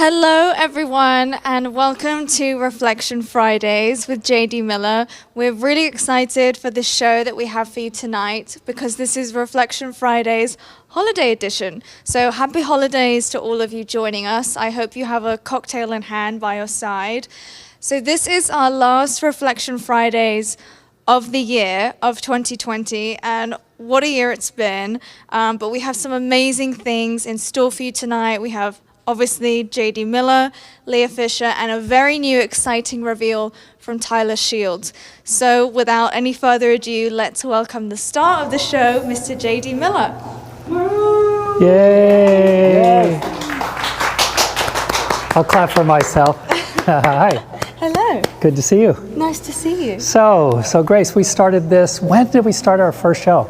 Hello everyone and welcome to Reflection Fridays with JD Miller. We're really excited for the show that we have for you tonight because this is Reflection Fridays holiday edition. So happy holidays to all of you joining us. I hope you have a cocktail in hand by your side. So this is our last Reflection Fridays of the year of 2020, and what a year it's been. But we have some amazing things in store for you tonight. We have obviously JD Miller, Leah Fisher, and a very new exciting reveal from Tyler Shields. So without any further ado, let's welcome the star of the show, Mr. JD Miller. Yay! I'll clap for myself. Hi. Hello. Good to see you. Nice to see you. So Grace, we started this, when did we start our first show?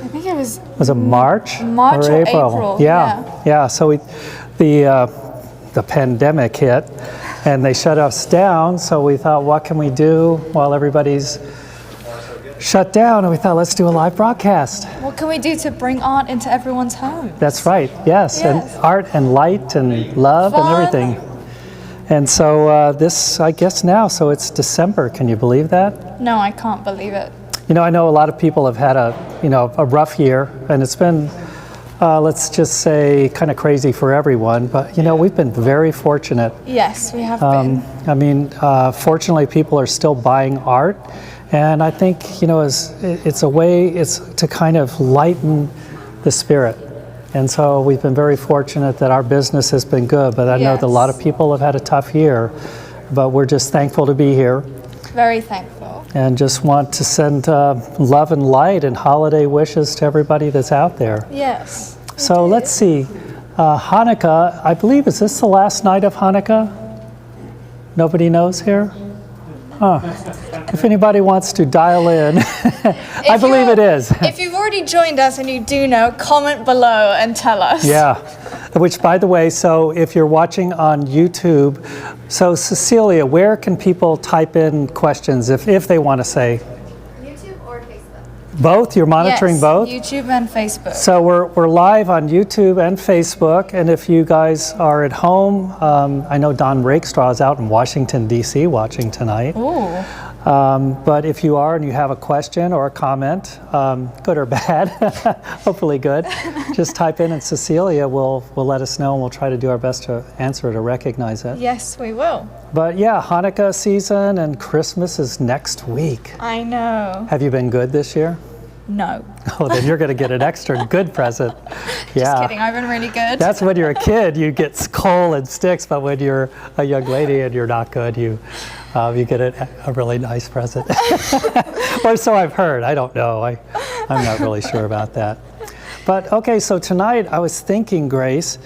I think it was it March? March or April. Yeah. So the pandemic hit and they shut us down. So we thought, what can we do while everybody's shut down? And we thought, let's do a live broadcast. What can we do to bring art into everyone's home? That's right. Yes. And art and light and love and everything. And so this, I guess now, so it's December. Can you believe that? No, I can't believe it. You know, I know a lot of people have had a rough year, and it's been, let's just say, kind of crazy for everyone. But, we've been very fortunate. Yes, we have been. I mean, fortunately, people are still buying art. And I think, it's a way, it's to kind of lighten the spirit. And so we've been very fortunate that our business has been good. But I know that a lot of people have had a tough year. But we're just thankful to be here. Very thankful. And just want to send love and light and holiday wishes to everybody that's out there. Yes. So let's see. Hanukkah, I believe, is this the last night of Hanukkah? Nobody knows here? Huh. If anybody wants to dial in, I believe it is. If you've already joined us and you do know, comment below and tell us. Yeah. Which, by the way, so if you're watching on YouTube, so Cecilia, where can people type in questions if they want to say? YouTube or Facebook? Both? You're monitoring both? YouTube and Facebook. So we're live on YouTube and Facebook, and if you guys are at home, I know Don Rakestraw is out in Washington, D.C. watching tonight. Ooh. But if you are and you have a question or a comment, good or bad, hopefully good, just type in and Cecilia will let us know and we'll try to do our best to answer it or recognize it. Yes, we will. But yeah, Hanukkah season and Christmas is next week. I know. Have you been good this year? No. Oh, then you're going to get an extra good present. Yeah. Just kidding, I've been really good. That's when you're a kid, you get coal and sticks, but when you're a young lady and you're not good, you get a really nice present. Or so I've heard. I don't know. I'm not really sure about that. But okay, so tonight I was thinking, Grace,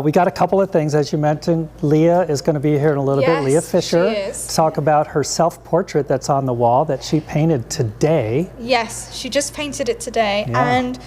we got a couple of things. As you mentioned, Leah is going to be here in a little bit. Leah Fisher, she is. To talk about her self-portrait that's on the wall that she painted today. Yes, she just painted it today. Yeah. And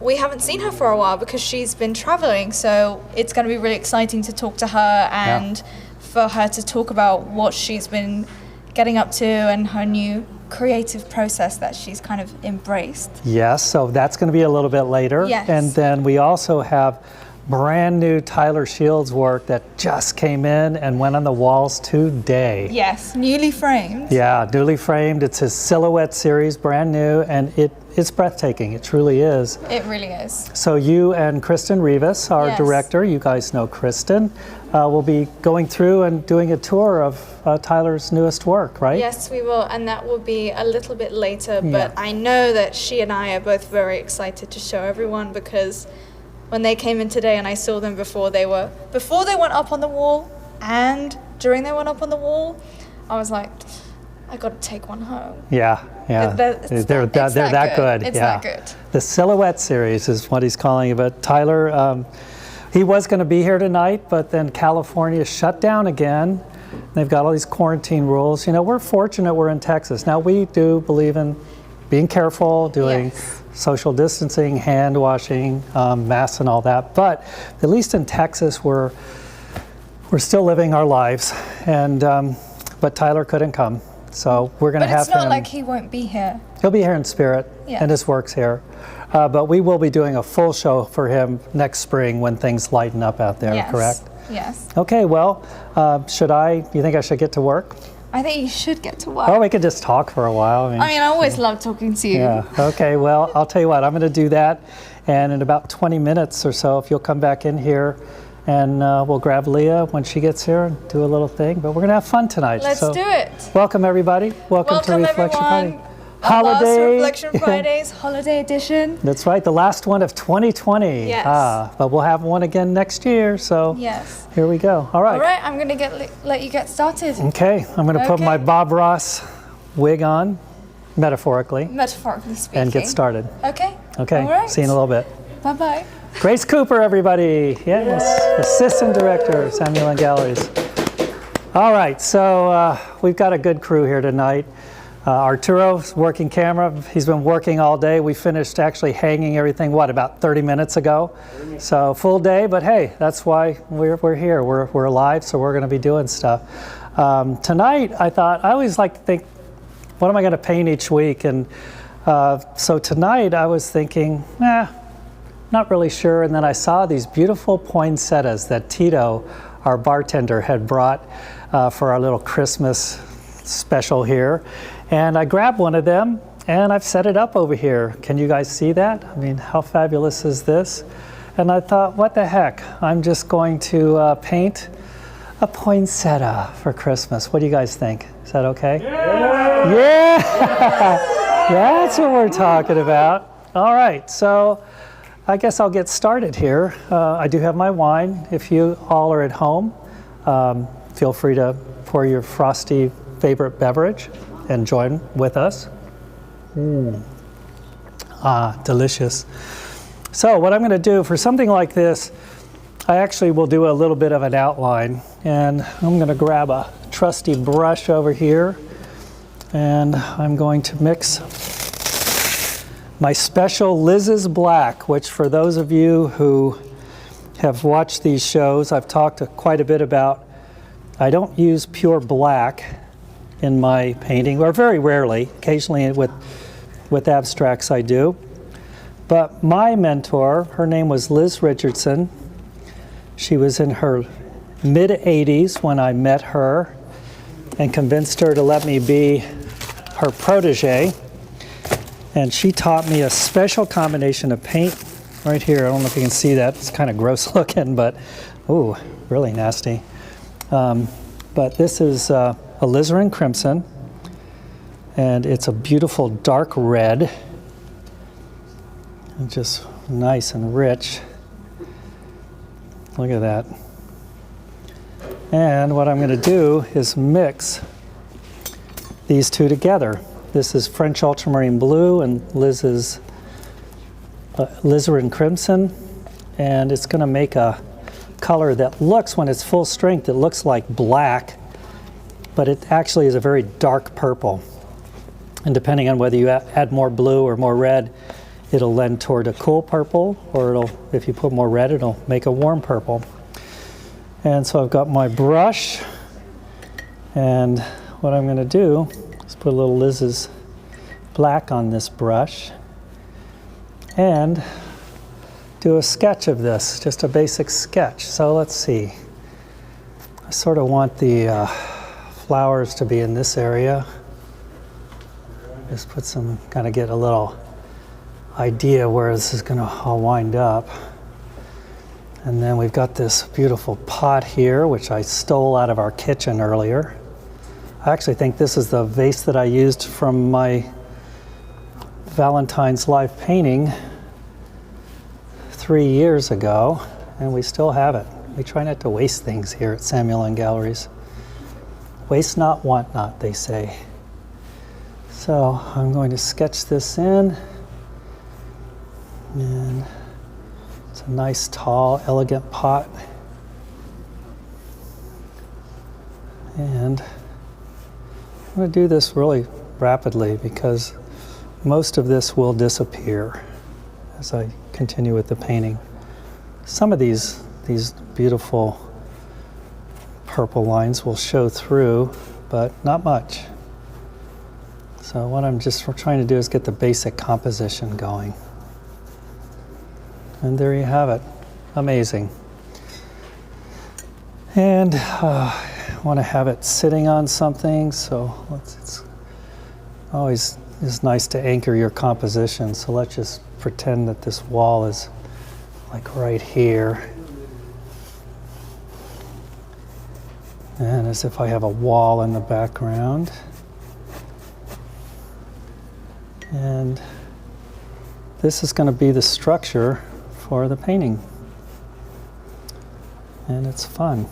we haven't seen her for a while because she's been traveling. So it's going to be really exciting to talk to her and for her to talk about what she's been getting up to and her new creative process that she's kind of embraced. Yes, so that's going to be a little bit later. Yes. And then we also have brand new Tyler Shields work that just came in and went on the walls today. Yes, newly framed. Yeah, newly framed. It's his Silhouette series, brand new, and it's breathtaking. It truly is. It really is. So you and Kristen Rivas, our director, you guys know Kristen, will be going through and doing a tour of Tyler's newest work, right? Yes, we will, and that will be a little bit later, but I know that she and I are both very excited to show everyone because when they came in today and I saw them before they went up on the wall and during they went up on the wall, I was like, I got to take one home. Yeah. They're that good. It's that good. The Silhouette series is what he's calling it. But Tyler, he was going to be here tonight, but then California shut down again. They've got all these quarantine rules. We're fortunate we're in Texas. Now, we do believe in being careful, doing social distancing, hand washing, masks and all that. But at least in Texas, we're still living our lives. And but Tyler couldn't come. So we're going to have him. But it's not like he won't be here. He'll be here in spirit, and his work's here. But we will be doing a full show for him next spring when things lighten up out there, correct? Yes. Okay, well, you think I should get to work? I think you should get to work. Or we could just talk for a while. I always love talking to you. Yeah, okay, well, I'll tell you what, I'm going to do that. And in about 20 minutes or so, if you'll come back in here, and we'll grab Leah when she gets here and do a little thing. But we're going to have fun tonight. Let's do it. Welcome, everybody. Welcome to Reflection everyone. Friday. Holiday. Reflection Fridays, holiday edition. That's right, the last one of 2020. Yes. But we'll have one again next year, so yes. Here we go. All right. All right, I'm going to let you get started. Okay, I'm going to put my Bob Ross wig on, metaphorically speaking. and get started. Okay. Okay, all right. See you in a little bit. Bye-bye. Grace Cooper, everybody. Yes, Assistant Director, Samuel Lynne Galleries. All right, so we've got a good crew here tonight. Arturo's working camera. He's been working all day. We finished actually hanging everything, about 30 minutes ago? So full day, but hey, that's why we're here. We're alive, so we're going to be doing stuff. Tonight, I always like to think, what am I going to paint each week? And so tonight, I was thinking, not really sure. And then I saw these beautiful poinsettias that Tito, our bartender, had brought for our little Christmas special here. And I grabbed one of them and I've set it up over here. Can you guys see that? I mean, how fabulous is this? And I thought, what the heck? I'm just going to paint a poinsettia for Christmas. What do you guys think? Is that okay? Yeah! That's what we're talking about. All right, so I guess I'll get started here. I do have my wine. If you all are at home, feel free to pour your frosty favorite beverage and join with us. Delicious. So what I'm going to do for something like this, I actually will do a little bit of an outline, and I'm going to grab a trusty brush over here, and I'm going to mix my special Liz's Black, which for those of you who have watched these shows, I've talked quite a bit about. I don't use pure black in my painting, or very rarely. Occasionally with abstracts I do. But my mentor, her name was Liz Richardson. She was in her mid-80s when I met her and convinced her to let me be her protege. And she taught me a special combination of paint right here. I don't know if you can see that. It's kind of gross looking, but ooh, really nasty. But this is Alizarin Crimson, and it's a beautiful dark red, and just nice and rich. Look at that. And what I'm going to do is mix these two together. This is French ultramarine blue and Liz's Alizarin Crimson, and it's going to make a color that looks, when it's full strength, it looks like black, but it actually is a very dark purple. And depending on whether you add more blue or more red, it'll lend toward a cool purple, or if you put more red, it'll make a warm purple. And so I've got my brush, and what I'm going to do is put a little Liz's Black on this brush and do a sketch of this, just a basic sketch. So let's see. I sort of want the flowers to be in this area. Just put some, kind of get a little idea where this is going to all wind up. And then we've got this beautiful pot here, which I stole out of our kitchen earlier. I actually think this is the vase that I used from my Valentine's live painting 3 years ago, and we still have it. We try not to waste things here at Samuel Lynne Galleries. Waste not, want not, they say. So I'm going to sketch this in, and it's a nice, tall, elegant pot. And I'm going to do this really rapidly because most of this will disappear as I continue with the painting. Some of these beautiful purple lines will show through, but not much. So what I'm just trying to do is get the basic composition going. And there you have it. Amazing. And I want to have it sitting on something, so it's always is nice to anchor your composition. So let's just pretend that this wall is like right here. And as if I have a wall in the background. And this is going to be the structure for the painting. And it's fun.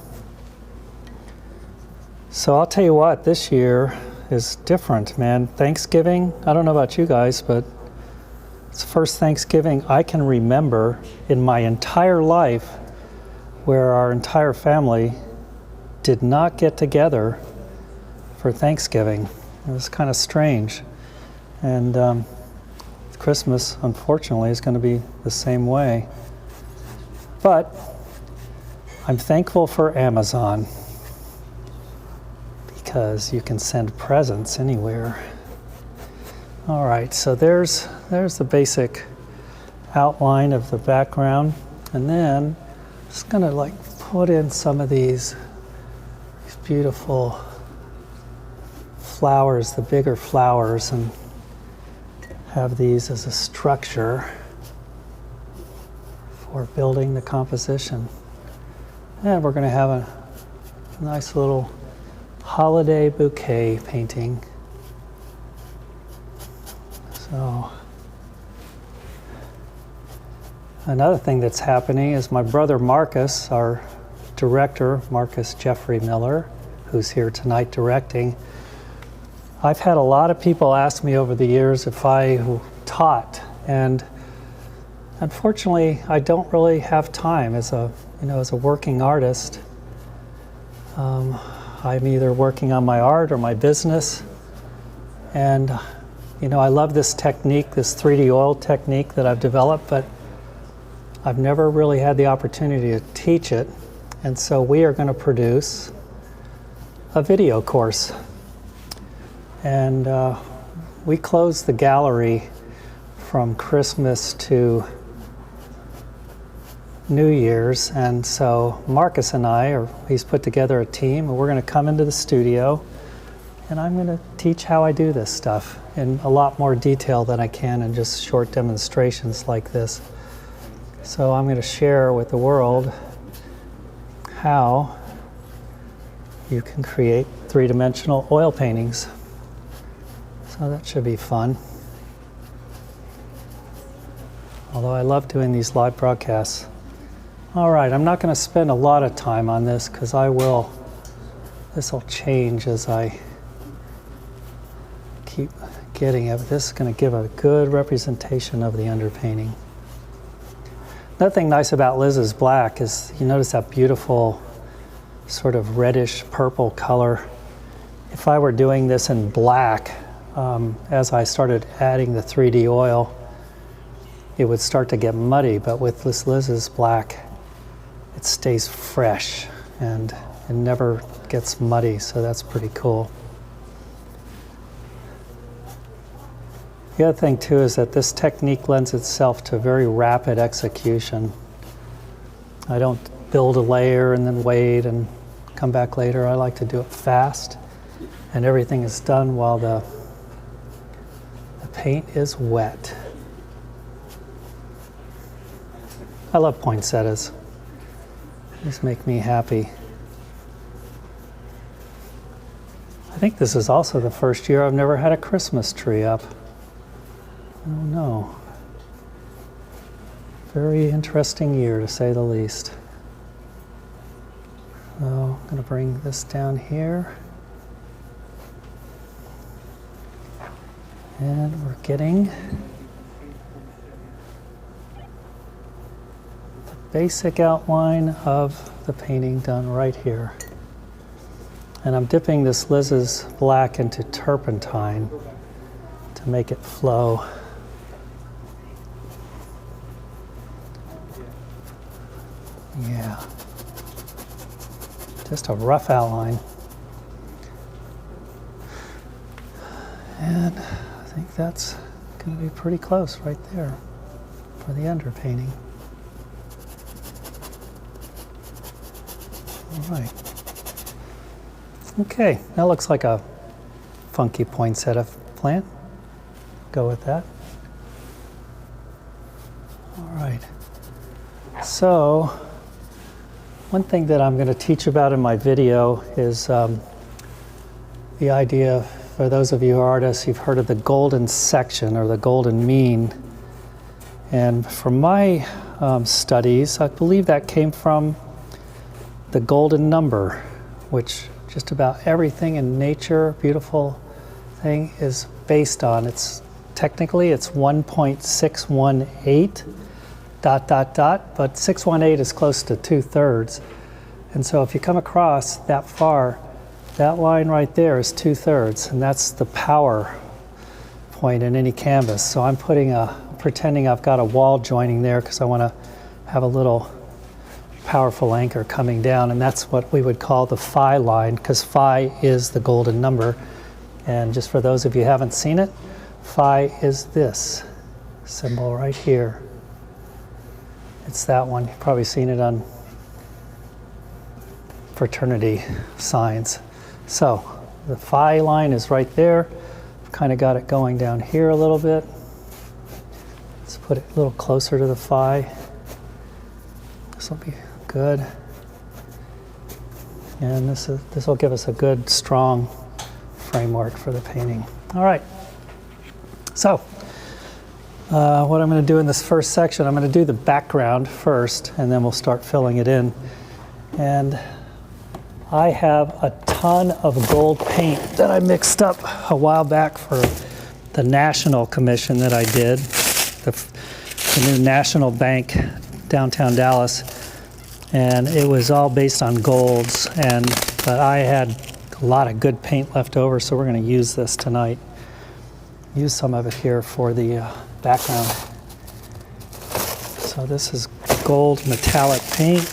So I'll tell you what, this year is different, man. Thanksgiving, I don't know about you guys, but it's the first Thanksgiving I can remember in my entire life where our entire family did not get together for Thanksgiving. It was kind of strange. And Christmas, unfortunately, is going to be the same way. But I'm thankful for Amazon because you can send presents anywhere. All right, so there's the basic outline of the background, and then I'm just going to like put in some of these beautiful flowers, the bigger flowers, and have these as a structure for building the composition. And we're going to have a nice little holiday bouquet painting. So another thing that's happening is my brother Marcus, our director, Marcus Jeffrey Miller, who's here tonight directing. I've had a lot of people ask me over the years if I taught, and unfortunately I don't really have time as a working artist. I'm either working on my art or my business, and I love this technique, this 3D oil technique that I've developed, but I've never really had the opportunity to teach it. And so we are going to produce a video course. And we close the gallery from Christmas to New Year's. And so Marcus and he's put together a team, and we're going to come into the studio, and I'm going to teach how I do this stuff in a lot more detail than I can in just short demonstrations like this. So I'm going to share with the world how you can create three-dimensional oil paintings. So that should be fun. Although I love doing these live broadcasts. All right, I'm not going to spend a lot of time on this because this will change as I keep getting it. This is going to give a good representation of the underpainting. Another thing nice about Liz's black is you notice that beautiful sort of reddish purple color. If I were doing this in black, as I started adding the 3D oil, it would start to get muddy, but with this Liz's black, it stays fresh and it never gets muddy, so that's pretty cool. The other thing too is that this technique lends itself to very rapid execution. I don't build a layer and then wait and come back later. I like to do it fast, and everything is done while the paint is wet. I love poinsettias. These make me happy. I think this is also the first year I've never had a Christmas tree up. Oh no. Very interesting year, to say the least. So I'm going to bring this down here. And we're getting the basic outline of the painting done right here. And I'm dipping this Liz's black into turpentine to make it flow. Yeah, just a rough outline. And I think that's going to be pretty close right there for the underpainting. All right. Okay, that looks like a funky poinsettia plant. Go with that. All right. So, one thing that I'm going to teach about in my video is the idea, for those of you who are artists, you've heard of the golden section or the golden mean. And from my studies, I believe that came from the golden number, which just about everything in nature, beautiful thing, is based on. Technically it's 1.618 ... but 618 is close to 2/3. And so if you come across that far, that line right there is 2/3, and that's the power point in any canvas. So I'm pretending I've got a wall joining there because I want to have a little powerful anchor coming down, and that's what we would call the phi line, because phi is the golden number. And just for those of you who haven't seen it, phi is this symbol right here. It's that one. You've probably seen it on fraternity signs. So the phi line is right there. I've kind of got it going down here a little bit. Let's put it a little closer to the phi. This will be good. And this will give us a good, strong framework for the painting. All right. So what I'm going to do in this first section, I'm going to do the background first, and then we'll start filling it in. And I have a ton of gold paint that I mixed up a while back for the national commission that I did, the new National Bank downtown Dallas. And it was all based on golds, but I had a lot of good paint left over, so we're going to use this tonight. Use some of it here for the background. So this is gold metallic paint.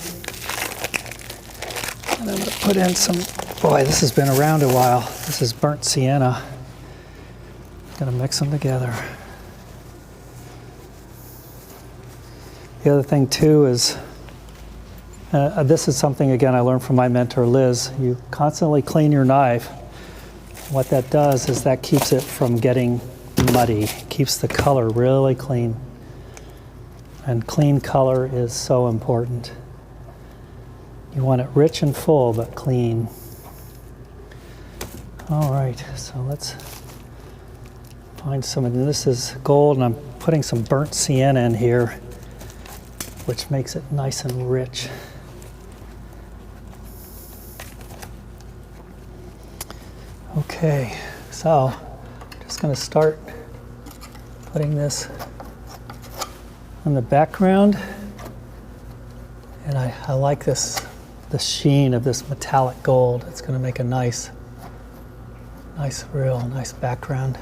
And I'm going to put in some, boy, this has been around a while. This is burnt sienna. I'm going to mix them together. The other thing too is, this is something, again, I learned from my mentor, Liz. You constantly clean your knife. What that does is that keeps it from getting muddy, keeps the color really clean. And clean color is so important. You want it rich and full, but clean. All right, so let's find some, and this is gold, and I'm putting some burnt sienna in here, which makes it nice and rich. Okay, so just going to start putting this on the background, and I like the sheen of this metallic gold. It's going to make a nice background.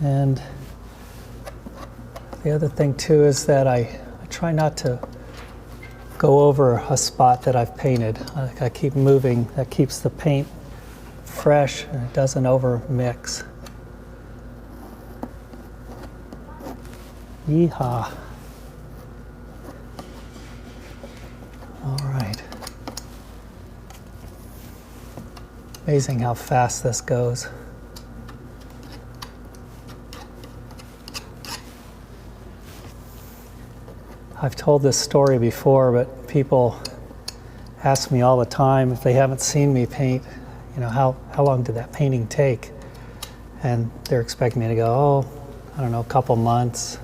And the other thing too is that I try not to go over a spot that I've painted. I keep moving. That keeps the paint fresh and it doesn't over mix. Yeehaw. All right. Amazing how fast this goes. I've told this story before, but people ask me all the time if they haven't seen me paint, how long did that painting take? And they're expecting me to go, oh, I don't know, a couple months,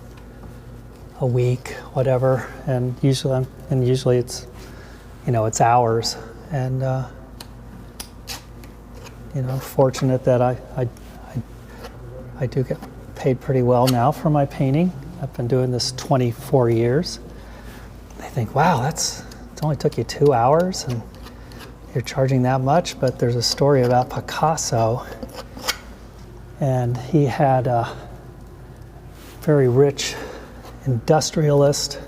a week, whatever. And usually it's, it's hours. And fortunate that I do get paid pretty well now for my painting. I've been doing this 24 years. They think, wow, it only took you 2 hours and you're charging that much. But there's a story about Picasso, and he had a very rich industrialist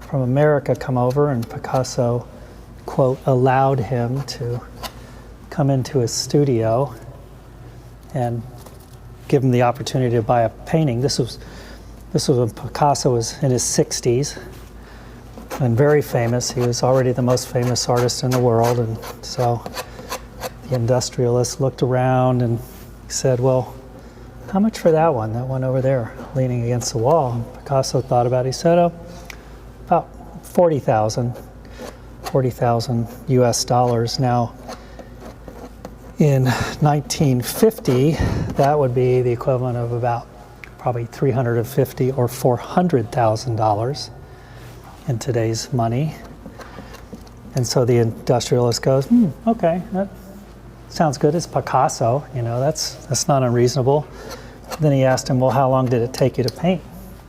from America come over, and Picasso, quote, allowed him to come into his studio and give him the opportunity to buy a painting. This was when Picasso was in his 60s, and very famous. He was already the most famous artist in the world, and so the industrialist looked around and said, well, how much for that one over there, leaning against the wall? And Picasso thought about it. He said, oh, about 40,000 US dollars. Now, in 1950, that would be the equivalent of about probably $350,000 or $400,000 in today's money. And so the industrialist goes, okay, that sounds good. It's Picasso, that's not unreasonable. Then he asked him, well, how long did it take you to paint?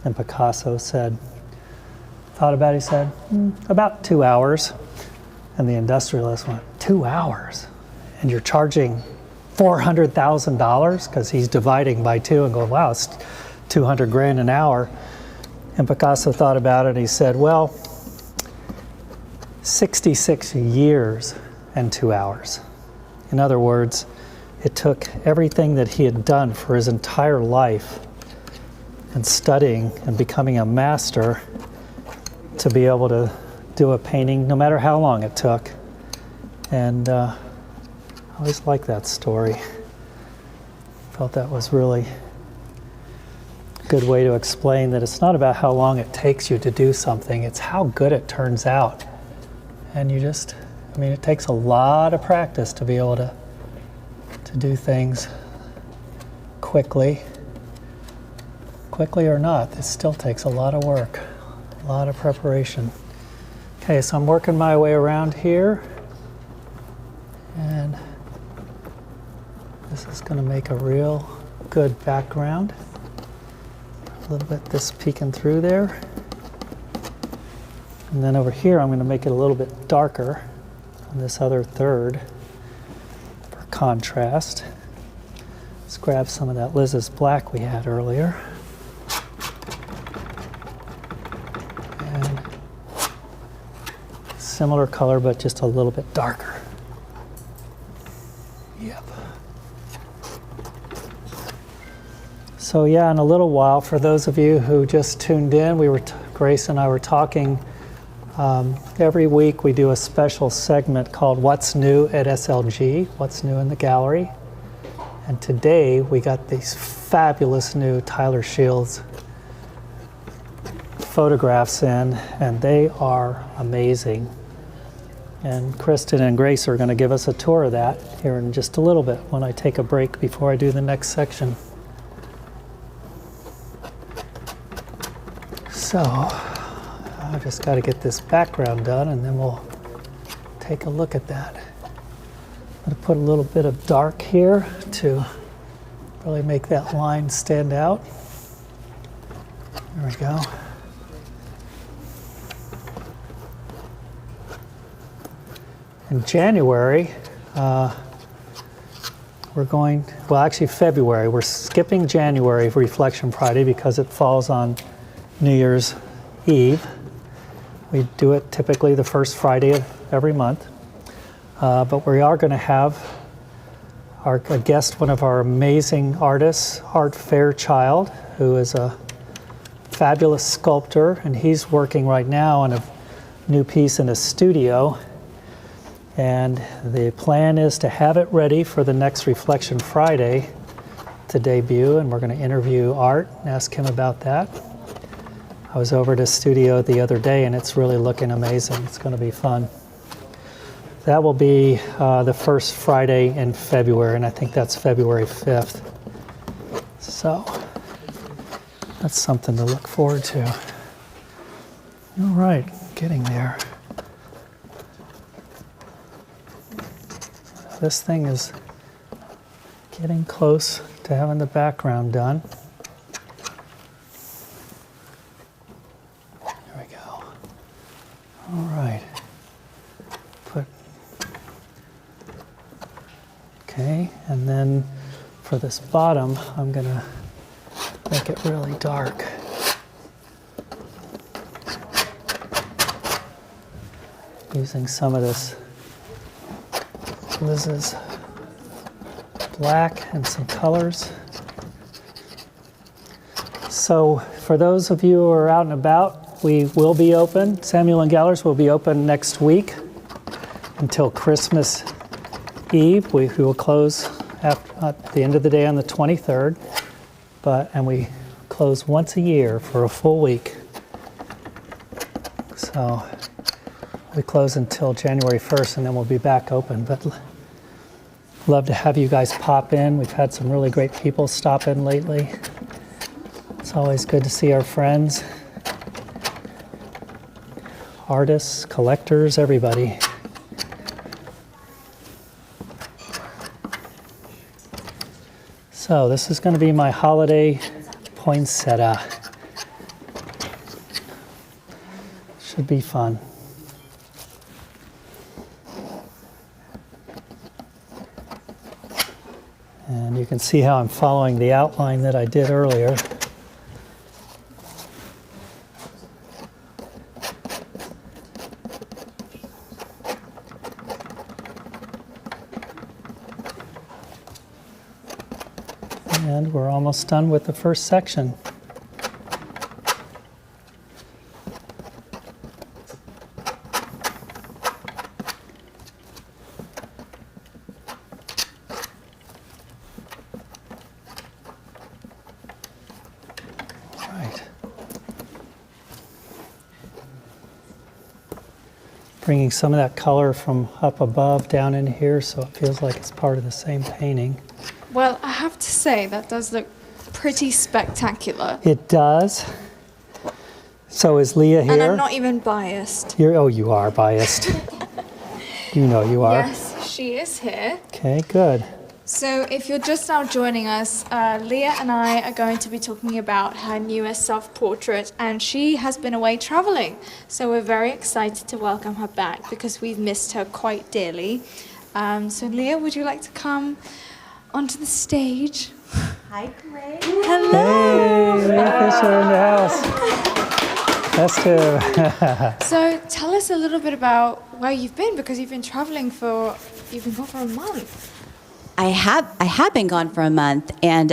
And Picasso thought about it, he said, about 2 hours. And the industrialist went, 2 hours? And you're charging $400,000? Because he's dividing by 2 and going, wow, it's 200 grand an hour. And Picasso thought about it and he said, well, 66 years and 2 hours. In other words, it took everything that he had done for his entire life and studying and becoming a master to be able to do a painting, no matter how long it took. And I always liked that story. Felt that was really a good way to explain that it's not about how long it takes you to do something, it's how good it turns out. And it takes a lot of practice to be able to do things quickly. Quickly or not, it still takes a lot of work, a lot of preparation. Okay, so I'm working my way around here, and this is going to make a real good background. A little bit this peeking through there. And then over here I'm going to make it a little bit darker on this other third for contrast. Let's grab some of that Liz's black we had earlier. And similar color, but just a little bit darker. Yep. So yeah, in a little while, for those of you who just tuned in, Grace and I were talking. Every week we do a special segment called What's New at SLG, What's New in the Gallery. And today we got these fabulous new Tyler Shields photographs in, and they are amazing. And Kristen and Grace are going to give us a tour of that here in just a little bit when I take a break before I do the next section. So, I just got to get this background done and then we'll take a look at that. I'm going to put a little bit of dark here to really make that line stand out. There we go. In January, February. We're skipping January for Reflection Friday because it falls on New Year's Eve. We do it typically the first Friday of every month. But we are going to have a guest, one of our amazing artists, Art Fairchild, who is a fabulous sculptor, and he's working right now on a new piece in a studio. And the plan is to have it ready for the next Reflection Friday to debut, and we're going to interview Art and ask him about that. I was over at his studio the other day, and it's really looking amazing. It's going to be fun. That will be the first Friday in February, and I think that's February 5th. So that's something to look forward to. All right, getting there. This thing is getting close to having the background done. There we go. All right. Okay, and then for this bottom, I'm going to make it really dark. Using some of this Liz's black and some colors. So for those of you who are out and about, we will be open. Samuel Lynne Galleries will be open next week until Christmas Eve. We will close at the end of the day on the 23rd, and we close once a year for a full week. So we close until January 1st, and then we'll be back open. But love to have you guys pop in. We've had some really great people stop in lately. It's always good to see our friends, artists, collectors, everybody. So this is going to be my holiday poinsettia. Should be fun. And you can see how I'm following the outline that I did earlier. And we're almost done with the first section. Bringing some of that color from up above down in here so it feels like it's part of the same painting. Well, I have to say that does look pretty spectacular. It does. So is Leah here? And I'm not even biased. You are biased. You know you are. Yes, she is here. Okay, good. So if you're just now joining us, Leah and I are going to be talking about her newest self-portrait, and she has been away traveling. So we're very excited to welcome her back because we've missed her quite dearly. So Leah, would you like to come onto the stage? Hi, Craig. Hello. Hey, Leah Fisher in the house. Us too. So tell us a little bit about where you've been, because you've been traveling you've been gone for a month. I have been gone for a month, and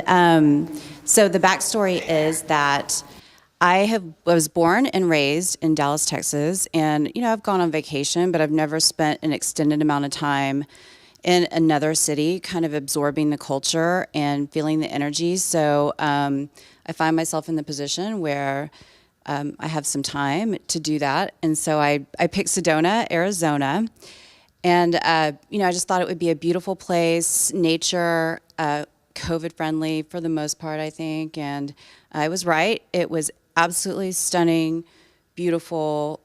so the backstory is that I was born and raised in Dallas, Texas, and I've gone on vacation, but I've never spent an extended amount of time in another city, kind of absorbing the culture and feeling the energy. So I find myself in the position where I have some time to do that, and so I picked Sedona, Arizona. And, I just thought it would be a beautiful place, nature, COVID-friendly for the most part, I think. And I was right. It was absolutely stunning, beautiful,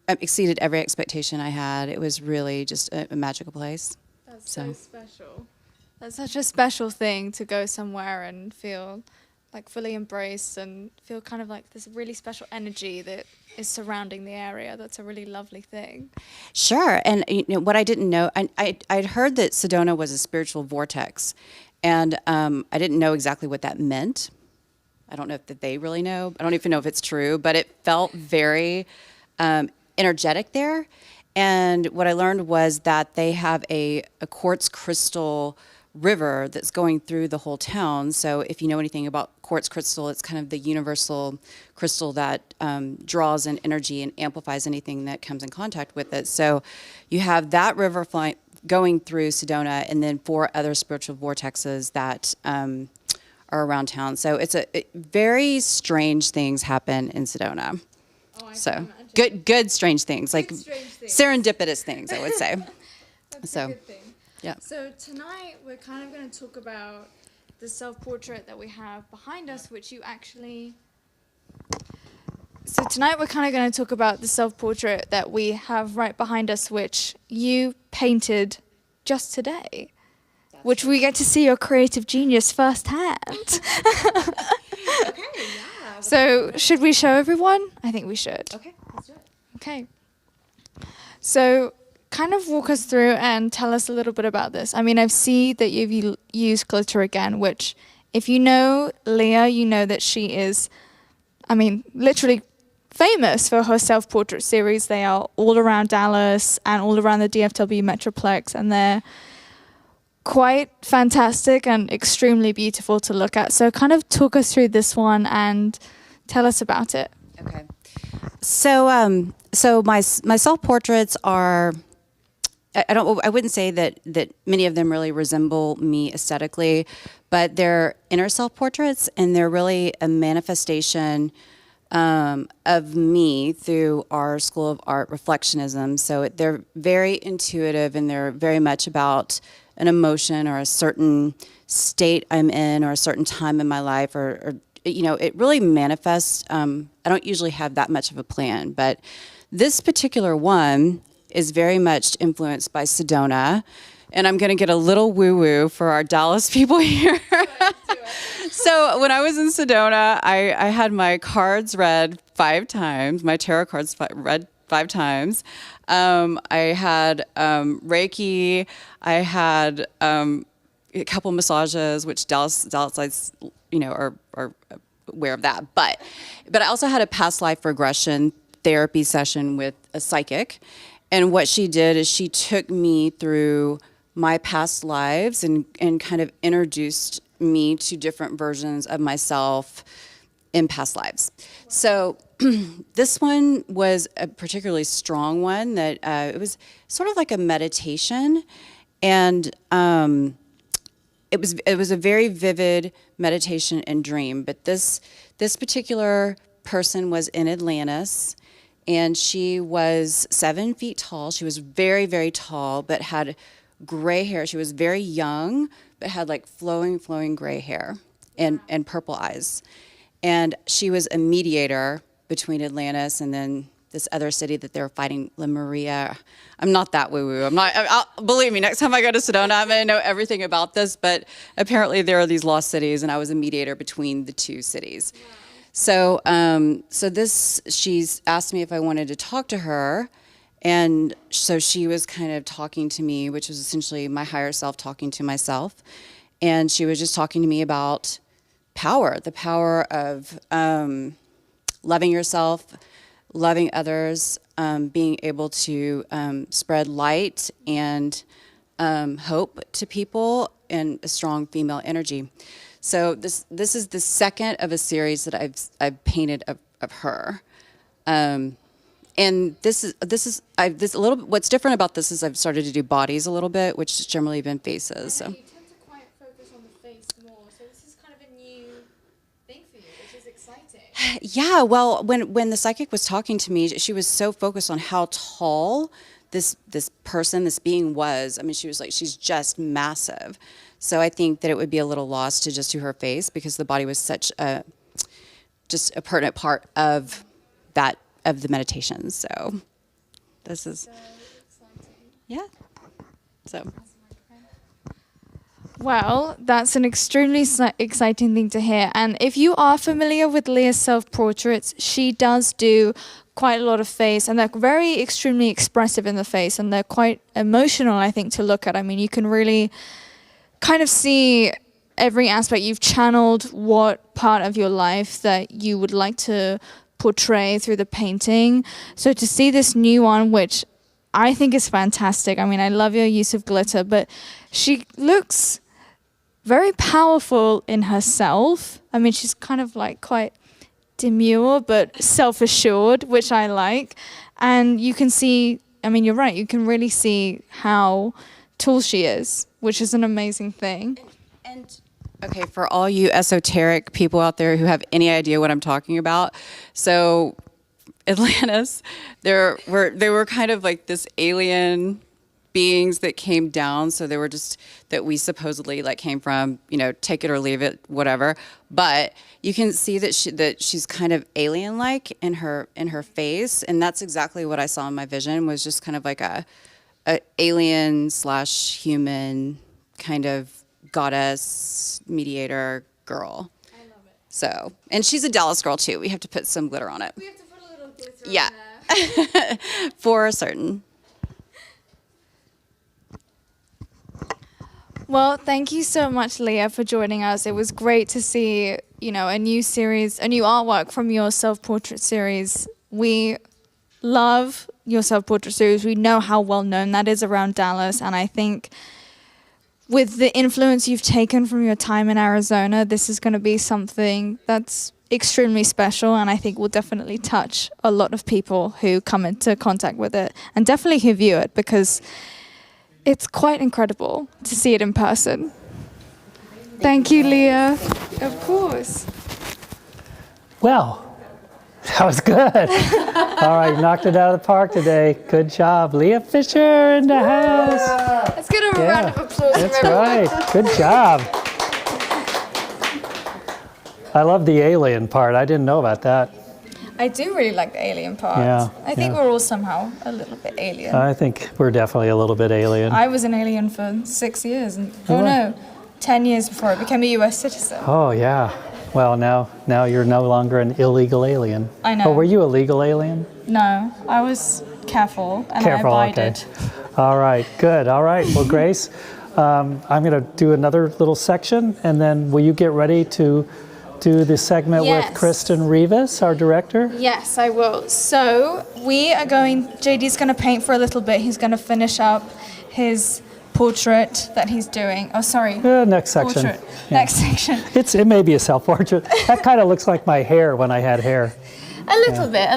exceeded every expectation I had. It was really just a magical place. That's so special. That's such a special thing to go somewhere and feel like fully embraced and feel kind of like this really special energy that is surrounding the area. That's a really lovely thing. Sure. And what I didn't know, I'd heard that Sedona was a spiritual vortex, and I didn't know exactly what that meant. I don't know if they really know. I don't even know if it's true, but it felt very energetic there. And what I learned was that they have a quartz crystal river that's going through the whole town. So if you know anything about quartz crystal, it's kind of the universal crystal that draws in energy and amplifies anything that comes in contact with it. So you have that river going through Sedona, and then 4 other spiritual vortexes that are around town. So it's very strange things happen in Sedona. Oh, so good strange things, like serendipitous things, I would say. That's a good thing. Yeah. So tonight we're kind of going to talk about the self-portrait that we have behind us, which you actually... So tonight we're kind of going to talk about the self-portrait that we have right behind us, which you painted just today, which we get to see your creative genius firsthand. Okay, yeah. So should we show everyone? I think we should. Okay, let's do it. Okay. So kind of walk us through and tell us a little bit about this. I mean, I see that you've used glitter again, which if you know Leah, you know that she is, I mean, literally famous for her self-portrait series. They are all around Dallas and all around the DFW Metroplex, and they're quite fantastic and extremely beautiful to look at. So kind of talk us through this one and tell us about it. Okay. So my self portraits are. I wouldn't say that many of them really resemble me aesthetically, but they're inner self portraits, and they're really a manifestation of me through our School of Art reflectionism. So they're very intuitive, and they're very much about an emotion or a certain state I'm in or a certain time in my life, or it really manifests. I don't usually have that much of a plan, but this particular one is very much influenced by Sedona. And I'm going to get a little woo-woo for our Dallas people here. So when I was in Sedona, I had my cards read 5 times, my tarot cards read 5 times. I had Reiki. I had a couple massages, which Dallasites, are aware of that. But I also had a past life regression therapy session with a psychic. And what she did is she took me through my past lives and kind of introduced me to different versions of myself in past lives. So this one was a particularly strong one that it was sort of like a meditation, and it was a very vivid meditation and dream. But this particular person was in Atlantis. And she was 7 feet tall. She was very, very tall, but had gray hair. She was very young, but had like flowing gray hair and purple eyes. And she was a mediator between Atlantis and then this other city that they were fighting, Lemuria. I'm not that woo-woo. Believe me, next time I go to Sedona, I'm going to know everything about this. But apparently there are these lost cities, and I was a mediator between the 2 cities. Wow. So she's asked me if I wanted to talk to her, and so she was kind of talking to me, which was essentially my higher self talking to myself, and she was just talking to me about power, the power of loving yourself, loving others, being able to spread light and hope to people, and a strong female energy. So this is the second of a series that I've painted of her, and this is a little bit. What's different about this is I've started to do bodies a little bit, which has generally been faces. So. You tend to quite focus on the face more, so this is kind of a new thing for you, which is exciting. Yeah, well, when the psychic was talking to me, she was so focused on how tall this person, this being was. I mean, she was like, she's just massive. So I think that it would be a little lost to just do her face, because the body was such just a pertinent part of the meditation. So this is, yeah. So. Well, that's an extremely exciting thing to hear. And if you are familiar with Leah's self-portraits, she does do quite a lot of face, and they're very extremely expressive in the face, and they're quite emotional, I think, to look at. I mean, you can really kind of see every aspect. You've channeled what part of your life that you would like to portray through the painting. So to see this new one, which I think is fantastic. I mean, I love your use of glitter, but she looks very powerful in herself. I mean, she's kind of like quite demure, but self-assured, which I like. And you can see, I mean, you're right, you can really see how tall she is, which is an amazing thing. And okay, for all you esoteric people out there who have any idea what I'm talking about, so Atlantis, they were kind of like this alien beings that came down. So they were just that we supposedly like came from, take it or leave it, whatever. But you can see that she's kind of alien-like in her face, and that's exactly what I saw in my vision, was just kind of like a alien / human kind of goddess mediator girl. I love it. So, and she's a Dallas girl too. We have to put some glitter on it. We have to put a little glitter Yeah. on there. For certain. Well, thank you so much, Leah, for joining us. It was great to see, a new series, a new artwork from your self-portrait series. We love your self-portrait series. We know how well known that is around Dallas, and I think with the influence you've taken from your time in Arizona, this is going to be something that's extremely special, and I think will definitely touch a lot of people who come into contact with it, and definitely who view it, because it's quite incredible to see it in person. Thank you, Leah. Of course. Well, that was good. All right, knocked it out of the park today. Good job. Leah Fisher in the house. Let's get a round of applause from That's everyone. right. Good job. I love the alien part. I didn't know about that. I do really like the alien part. Yeah, I think yeah. we're all somehow a little bit alien. I think we're definitely a little bit alien. I was an alien for 6 years, and You were? no, 10 years before I became a US citizen. Oh, yeah. Well, now you're no longer an illegal alien. I know. Oh, were you a legal alien? No, I was careful, and Careful, I okay. abided. All right, good. All right. Well, Grace, I'm going to do another little section, and then will you get ready to do the segment Yes. with Kristen Rivas, our director? Yes, I will. So JD's going to paint for a little bit. He's going to finish up his portrait that he's doing. Oh, sorry. Next section. Portrait. Yeah. Next section. It may be a self-portrait. That kind of looks like my hair when I had hair. A little bit.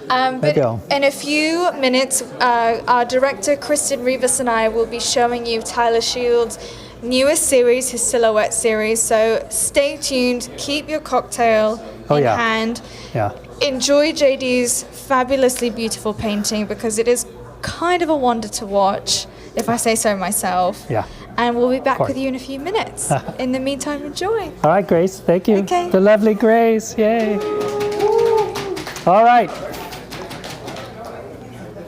There But you go. in a few minutes, our director, Kristen Rivas, and I will be showing you Tyler Shield's newest series, his Silhouette series. So stay tuned, keep your cocktail in yeah. hand. Yeah. Enjoy JD's fabulously beautiful painting, because it is kind of a wonder to watch, if I say so myself. Yeah. And we'll be back course. with you in a few minutes. In the meantime, enjoy. All right, Grace. Thank you. Okay. The lovely Grace. Yay. All right.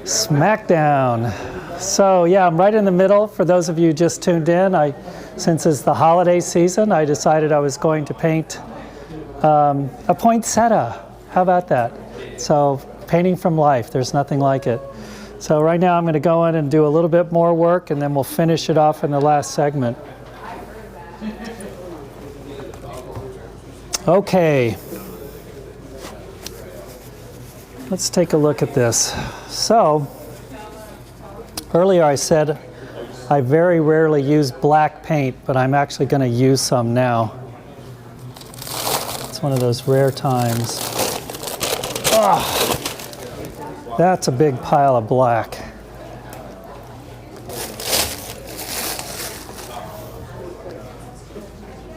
Smackdown. So yeah, I'm right in the middle. For those of you just tuned in, since it's the holiday season, I decided I was going to paint a poinsettia. How about that? So painting from life, there's nothing like it. So right now I'm going to go in and do a little bit more work, and then we'll finish it off in the last segment. Okay. Let's take a look at this. So, earlier I said I very rarely use black paint, but I'm actually going to use some now. It's one of those rare times. Oh, that's a big pile of black.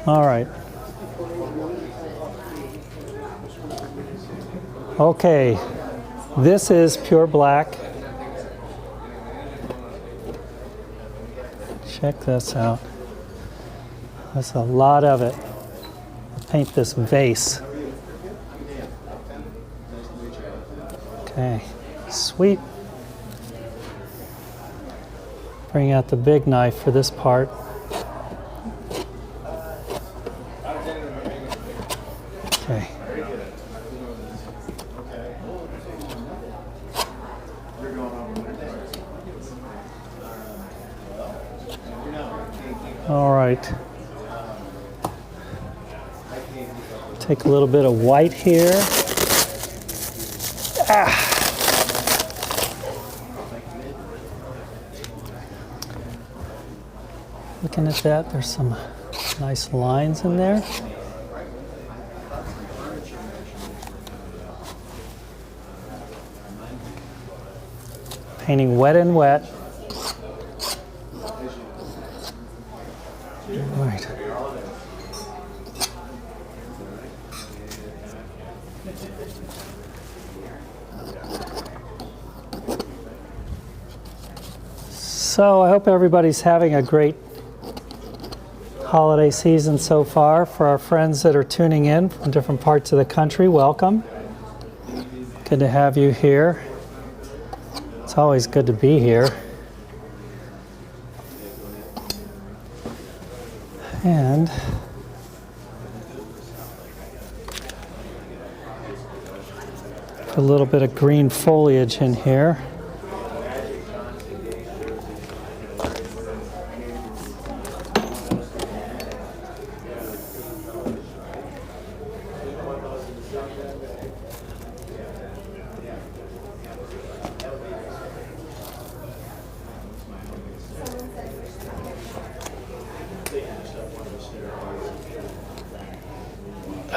All right. Okay, this is pure black. Check this out. There's a lot of it. I'll paint this vase. Okay, sweet. Bring out the big knife for this part. Okay. All right. Take a little bit of white here. Looking at that, there's some nice lines in there. Painting wet and wet. All right. So I hope everybody's having a great holiday season so far. For our friends that are tuning in from different parts of the country, welcome. Good to have you here. It's always good to be here. And a little bit of green foliage in here.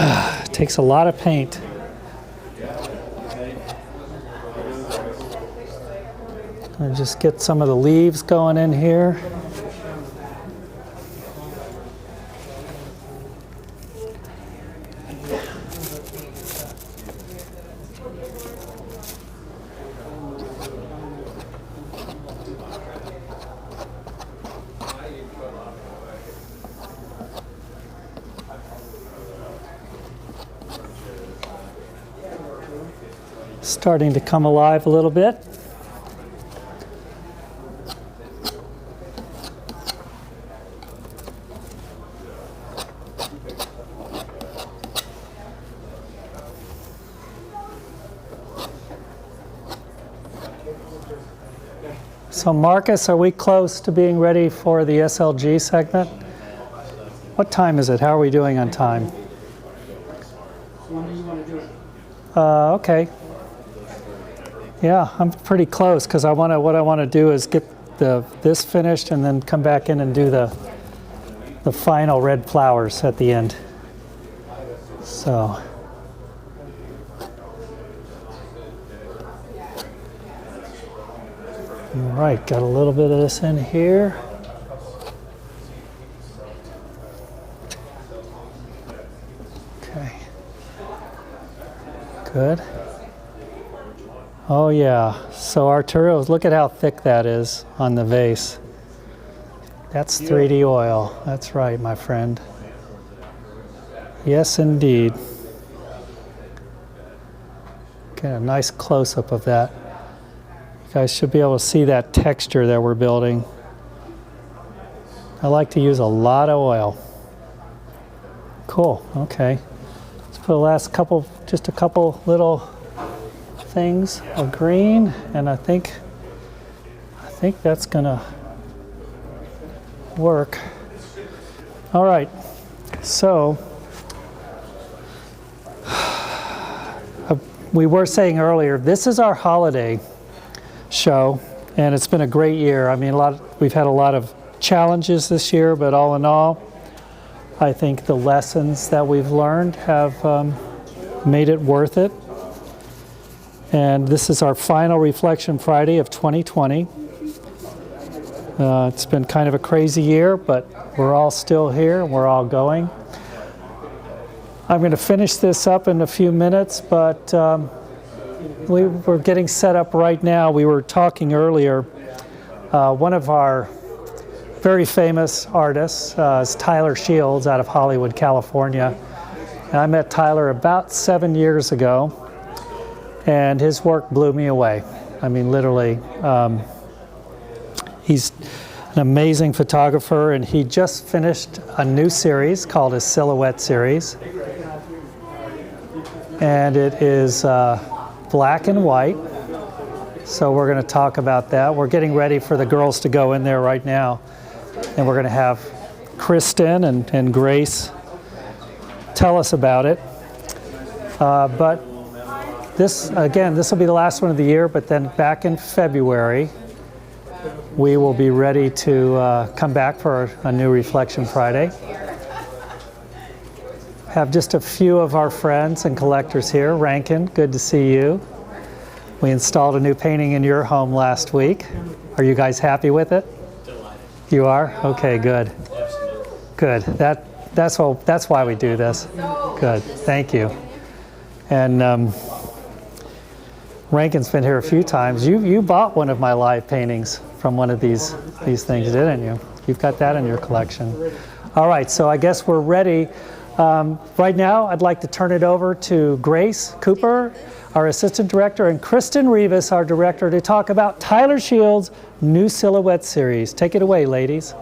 It takes a lot of paint. I'll just get some of the leaves going in here. Starting to come alive a little bit. So Marcus, are we close to being ready for the SLG segment? What time is it? How are we doing on time? Okay. Yeah, I'm pretty close because what I want to do is get this finished and then come back in and do the final red flowers at the end. So. All right, got a little bit of this in here. Okay. Good. Oh yeah, so Arturo, look at how thick that is on the vase. That's 3D oil. That's right, my friend. Yes, indeed. Get a nice close-up of that. You guys should be able to see that texture that we're building. I like to use a lot of oil. Cool, okay. Let's put the last couple, just a couple little things of green, and I think that's gonna work. All right, so we were saying earlier, this is our holiday show, and it's been a great year. I mean, we've had a lot of challenges this year, but all in all, I think the lessons that we've learned have made it worth it. And this is our final Reflection Friday of 2020. It's been kind of a crazy year, but we're all still here and we're all going. I'm going to finish this up in a few minutes, but we're getting set up right now. We were talking earlier. One of our very famous artists is Tyler Shields out of Hollywood, California. And I met Tyler about 7 years ago, and his work blew me away. I mean, literally. He's an amazing photographer, and he just finished a new series called his Silhouette series. And it is black and white. So we're going to talk about that. We're getting ready for the girls to go in there right now. And we're going to have Kristen and Grace tell us about it. But this will be the last one of the year, but then back in February, we will be ready to come back for a new Reflection Friday. Have just a few of our friends and collectors here. Rankin, good to see you. We installed a new painting in your home last week. Are you guys happy with it? Delighted. You are? Okay, good. Absolutely. Good. That's why we do this. Good. Thank you. And Rankin's been here a few times. You bought one of my live paintings from one of these things, didn't you? You've got that in your collection. All right, so I guess we're ready. Right now, I'd like to turn it over to Grace Cooper, our assistant director, and Kristen Rivas, our director, to talk about Tyler Shields' new Silhouette series. Take it away, ladies.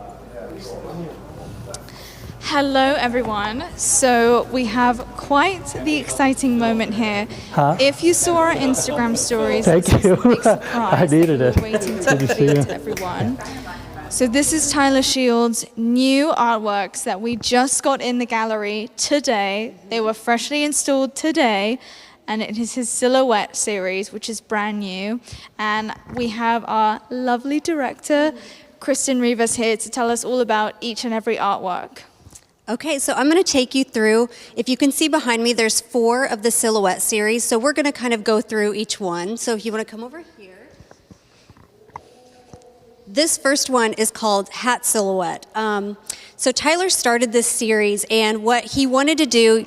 Hello, everyone. So we have quite the exciting moment here. Huh? If you saw our Instagram stories, Thank this you. is a big surprise. I needed it. Waiting to reveal to everyone. So this is Tyler Shields' new artworks that we just got in the gallery today. They were freshly installed today, and it is his Silhouette series, which is brand new. And we have our lovely director, Kristen Rivas, here to tell us all about each and every artwork. Okay, so I'm going to take you through, if you can see behind me, there's 4 of the silhouette series, so we're going to kind of go through each one. So if you want to come over here. This first one is called Hat Silhouette. So Tyler started this series, and what he wanted to do,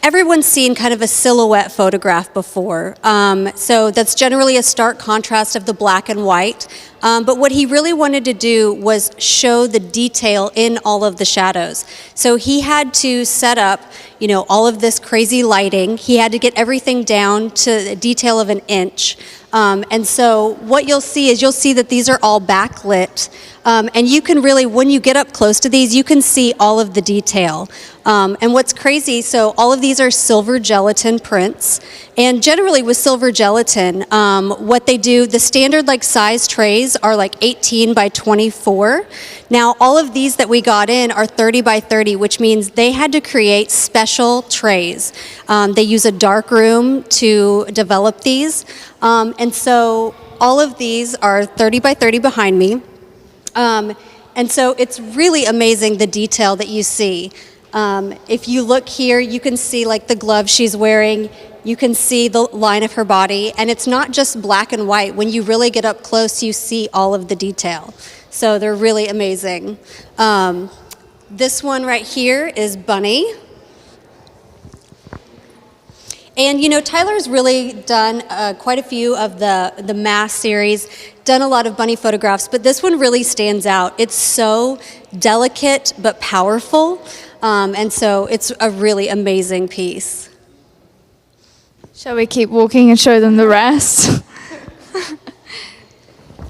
everyone's seen kind of a silhouette photograph before. So that's generally a stark contrast of the black and white. But what he really wanted to do was show the detail in all of the shadows. So he had to set up, all of this crazy lighting. He had to get everything down to a detail of an inch. And so what you'll see that these are all backlit. And you can really, when you get up close to these, you can see all of the detail. And what's crazy, so all of these are silver gelatin prints. And generally with silver gelatin, what they do, the standard size trays are 18 by 24. Now all of these that we got in are 30 by 30, which means they had to create special trays. They use a dark room to develop these. And so all of these are 30 by 30 behind me. And so it's really amazing the detail that you see. If you look here, you can see the glove she's wearing. You can see the line of her body, and it's not just black and white. When you really get up close, you see all of the detail. So they're really amazing. This one right here is Bunny. And Tyler's really done quite a few of the mass series, done a lot of bunny photographs, but this one really stands out. It's so delicate but powerful, and so it's a really amazing piece. Shall we keep walking and show them the rest?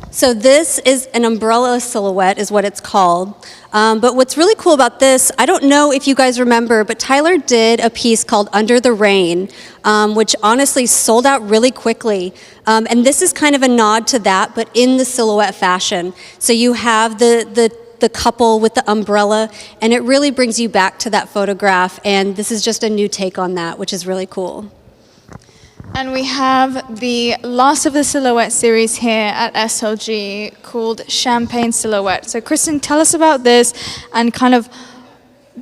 So this is an umbrella silhouette is what it's called. But what's really cool about this, I don't know if you guys remember, but Tyler did a piece called Under the Rain, which honestly sold out really quickly. And this is kind of a nod to that, but in the silhouette fashion. So you have the couple with the umbrella, and it really brings you back to that photograph. And this is just a new take on that, which is really cool. And we have the last of the silhouette series here at SLG called Champagne Silhouette. So Kristen, tell us about this and kind of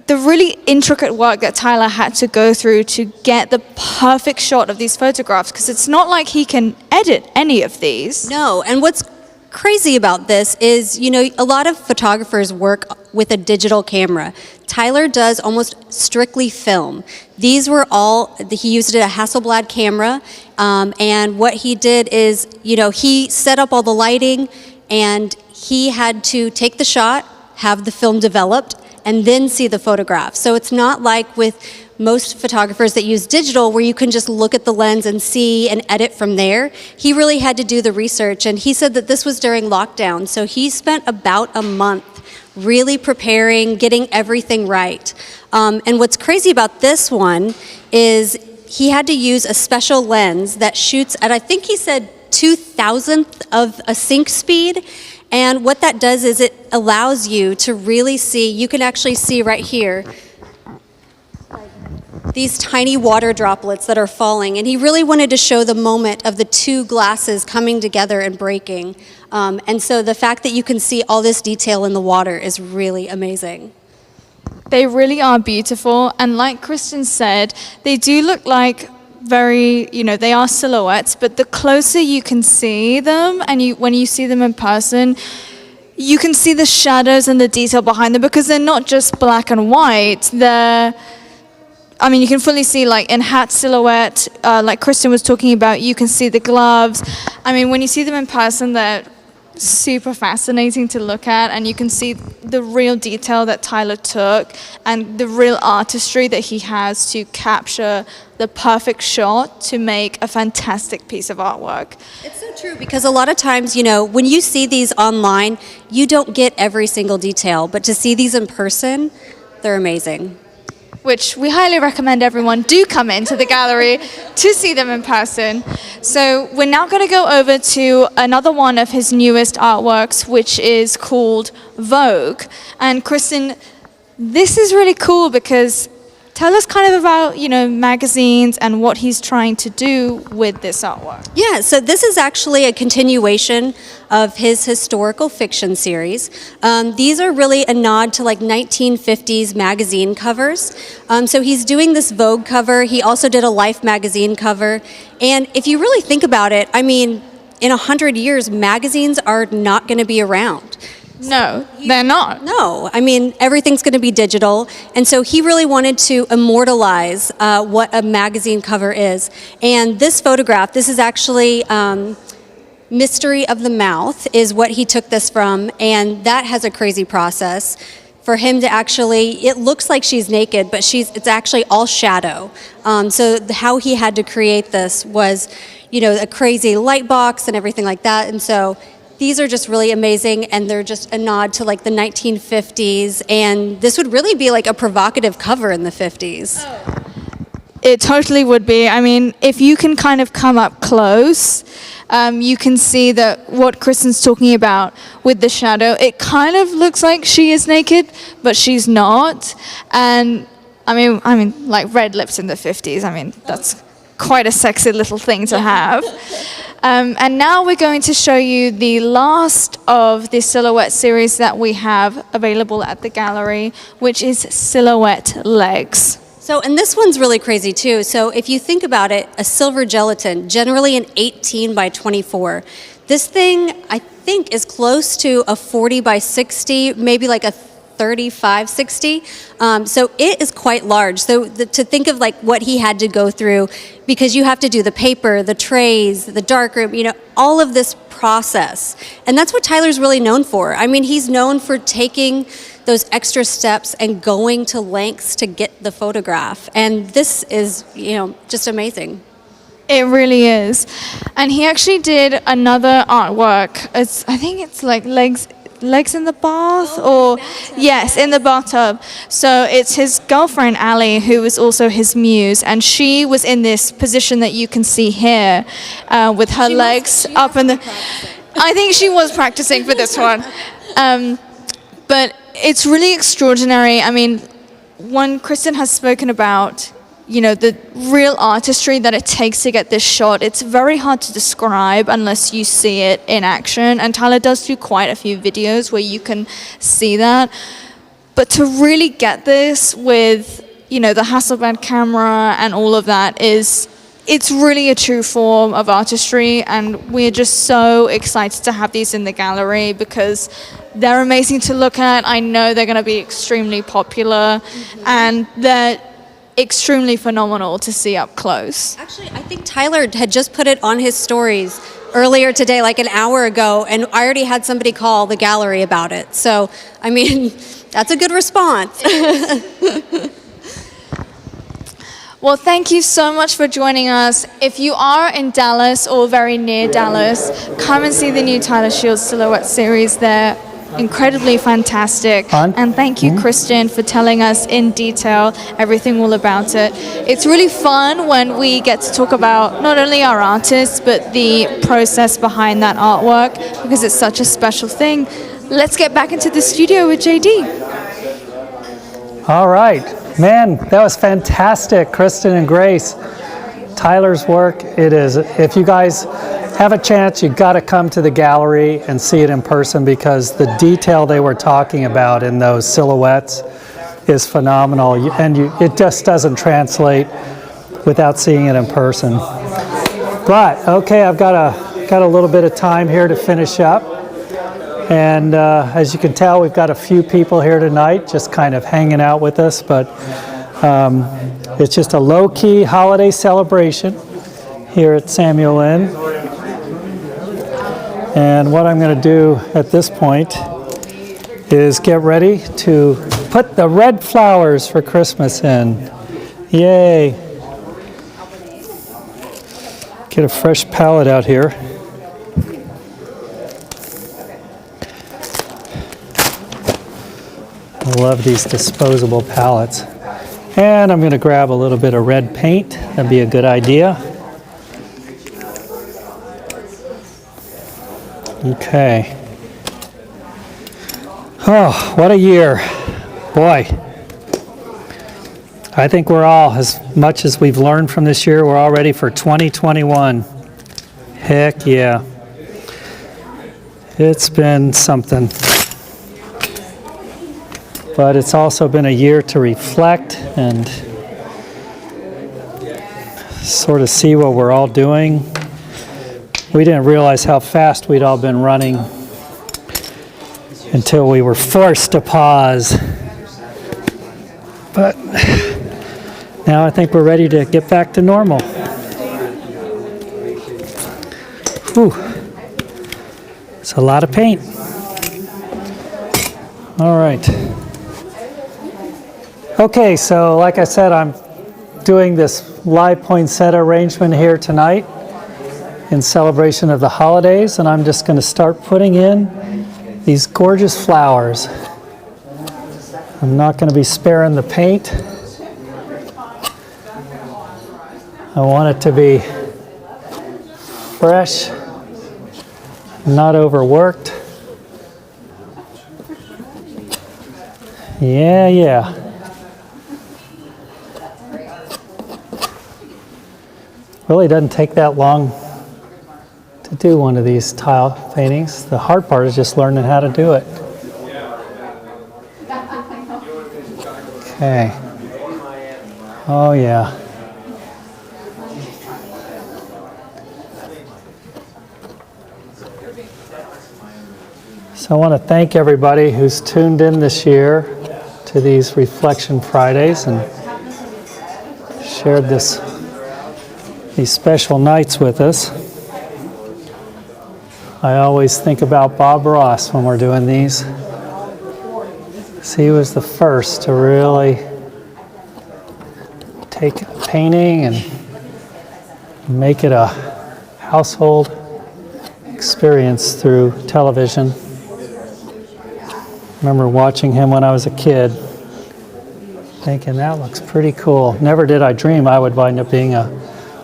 the really intricate work that Tyler had to go through to get the perfect shot of these photographs, because it's not like he can edit any of these. No, and what's crazy about this is, a lot of photographers work with a digital camera. Tyler does almost strictly film. These were all, he used a Hasselblad camera, and what he did is, he set up all the lighting, and he had to take the shot, have the film developed, and then see the photograph. So it's not like with most photographers that use digital where you can just look at the lens and see and edit from there. He really had to do the research, and he said that this was during lockdown, so he spent about a month really preparing, getting everything right. And what's crazy about this one is he had to use a special lens that shoots at, I think he said, 2,000th of a sync speed. And what that does is it allows you to really see, you can actually see right here, these tiny water droplets that are falling. And he really wanted to show the moment of the two glasses coming together and breaking. And so the fact that you can see all this detail in the water is really amazing. They really are beautiful. And like Kristen said, they do look like very, they are silhouettes, but the closer you can see them, and when you see them in person, you can see the shadows and the detail behind them, because they're not just black and white. You can fully see, in hat silhouette, like Kristen was talking about, you can see the gloves. When you see them in person, they're super fascinating to look at, and you can see the real detail that Tyler took and the real artistry that he has to capture the perfect shot to make a fantastic piece of artwork. It's so true, because a lot of times, when you see these online, you don't get every single detail, but to see these in person, they're amazing. Which we highly recommend everyone do come into the gallery to see them in person. So we're now going to go over to another one of his newest artworks, which is called Vogue. And Kristen, this is really cool because tell us kind of about, magazines and what he's trying to do with this artwork. Yeah, so this is actually a continuation of his historical fiction series. These are really a nod to like 1950s magazine covers. So he's doing this Vogue cover. He also did a Life magazine cover. And if you really think about it, I mean, in 100 years, magazines are not going to be around. No, they're not. No, I mean, everything's going to be digital. And so he really wanted to immortalize what a magazine cover is. And this photograph, this is actually Mystery of the Mouth is what he took this from. And that has a crazy process. For him to actually, it looks like she's naked, but it's actually all shadow. So how he had to create this was, a crazy light box and everything like that. And so these are just really amazing, and they're just a nod to like the 1950s, and this would really be like a provocative cover in the 50s. It totally would be. I mean, if you can kind of come up close, you can see that what Kristen's talking about with the shadow, it kind of looks like she is naked, but she's not. And I mean, like red lips in the 50s, I mean, that's quite a sexy little thing to have. And now we're going to show you the last of the silhouette series that we have available at the gallery, which is Silhouette Legs. So, and this one's really crazy too. So if you think about it, a silver gelatin, generally an 18 by 24. This thing, I think, is close to a 40 by 60, maybe like a 35, 60. So it is quite large. So to think of like what he had to go through, because you have to do the paper, the trays, the darkroom, all of this process. And that's what Tyler's really known for. I mean, he's known for taking those extra steps and going to lengths to get the photograph. And this is, just amazing. It really is. And he actually did another artwork. I think it's like legs in the bath, yes, in the bathtub. So it's his girlfriend Ali, who is also his muse, and she was in this position that you can see here, with her legs up in the. I think she was practicing for this one, but it's really extraordinary. I mean, when Kristen has spoken about, the real artistry that it takes to get this shot, it's very hard to describe unless you see it in action. And Tyler does do quite a few videos where you can see that. But to really get this with, the Hasselblad camera and all of that it's really a true form of artistry. And we're just so excited to have these in the gallery because they're amazing to look at. I know they're going to be extremely popular, and they're extremely phenomenal to see up close. Actually, I think Tyler had just put it on his stories earlier today, like an hour ago, and I already had somebody call the gallery about it. So, I mean, that's a good response. Well, thank you so much for joining us. If you are in Dallas or very near Dallas, come and see the new Tyler Shields Silhouette series. They're incredibly fantastic. And thank you, Kristen, for telling us in detail everything all about it. It's really fun when we get to talk about not only our artists, but the process behind that artwork, because it's such a special thing. Let's get back into the studio with JD. All right. Man, that was fantastic, Kristen and Grace. Tyler's work, it is. If you guys have a chance, you've got to come to the gallery and see it in person, because the detail they were talking about in those silhouettes is phenomenal, and it just doesn't translate without seeing it in person. But okay, I've got a little bit of time here to finish up, and as you can tell, we've got a few people here tonight just kind of hanging out with us, but it's just a low-key holiday celebration here at Samuel Lynne. And what I'm going to do at this point is get ready to put the red flowers for Christmas in. Yay! Get a fresh palette out here. I love these disposable palettes. And I'm going to grab a little bit of red paint. That'd be a good idea. Okay. Oh, what a year. Boy. I think we're all, as much as we've learned from this year, we're all ready for 2021. Heck yeah. It's been something. But it's also been a year to reflect and sort of see what we're all doing. We didn't realize how fast we'd all been running until we were forced to pause. But now I think we're ready to get back to normal. Whew. It's a lot of paint. All right. Okay, so like I said, I'm doing this live poinsettia arrangement here tonight in celebration of the holidays, and I'm just going to start putting in these gorgeous flowers. I'm not going to be sparing the paint. I want it to be fresh, not overworked. Yeah. Really doesn't take that long to do one of these tile paintings. The hard part is just learning how to do it. Okay. Oh yeah. So I want to thank everybody who's tuned in this year to these Reflection Fridays and shared these special nights with us. I always think about Bob Ross when we're doing these. He was the first to really take painting and make it a household experience through television. I remember watching him when I was a kid, thinking that looks pretty cool. Never did I dream I would wind up being a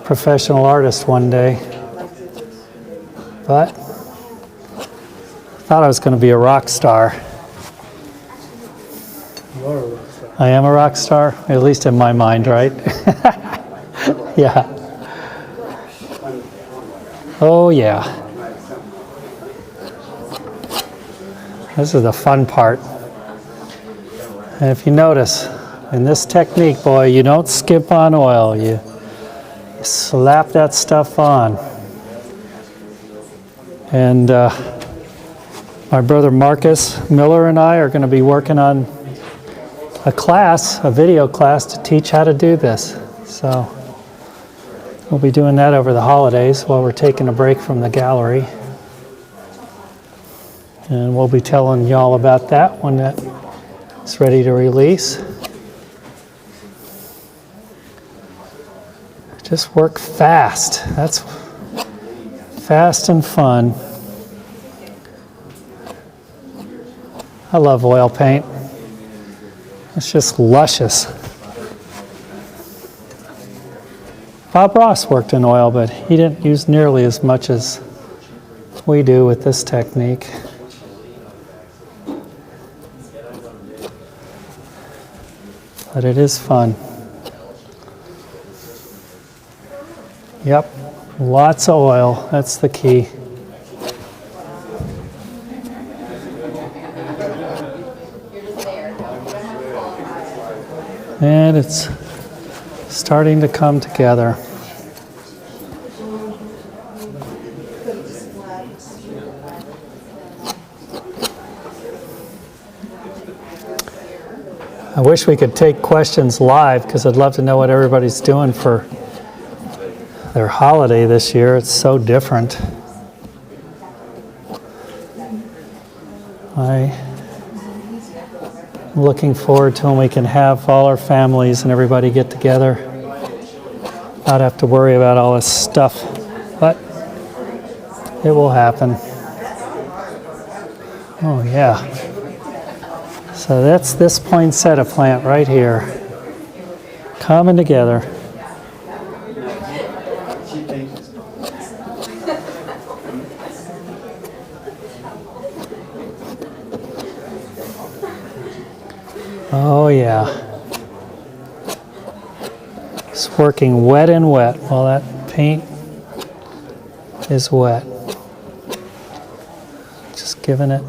professional artist one day. But thought I was going to be a rock star. I am a rock star, at least in my mind, right? Yeah. Oh, yeah. This is the fun part. And if you notice, in this technique, boy, you don't skimp on oil. You slap that stuff on. And my brother Marcus Miller and I are going to be working on a video class to teach how to do this. So we'll be doing that over the holidays while we're taking a break from the gallery. And we'll be telling y'all about that when it's ready to release. Just work fast. That's fast and fun. I love oil paint. It's just luscious. Bob Ross worked in oil, but he didn't use nearly as much as we do with this technique. But it is fun. Yep, lots of oil, that's the key. And it's starting to come together. I wish we could take questions live because I'd love to know what everybody's doing for their holiday this year. It's so different. I'm looking forward to when we can have all our families and everybody get together. Not have to worry about all this stuff, but it will happen. Oh yeah. So that's this poinsettia plant right here, coming together. Oh yeah. working wet and wet while that paint is wet. Just giving it,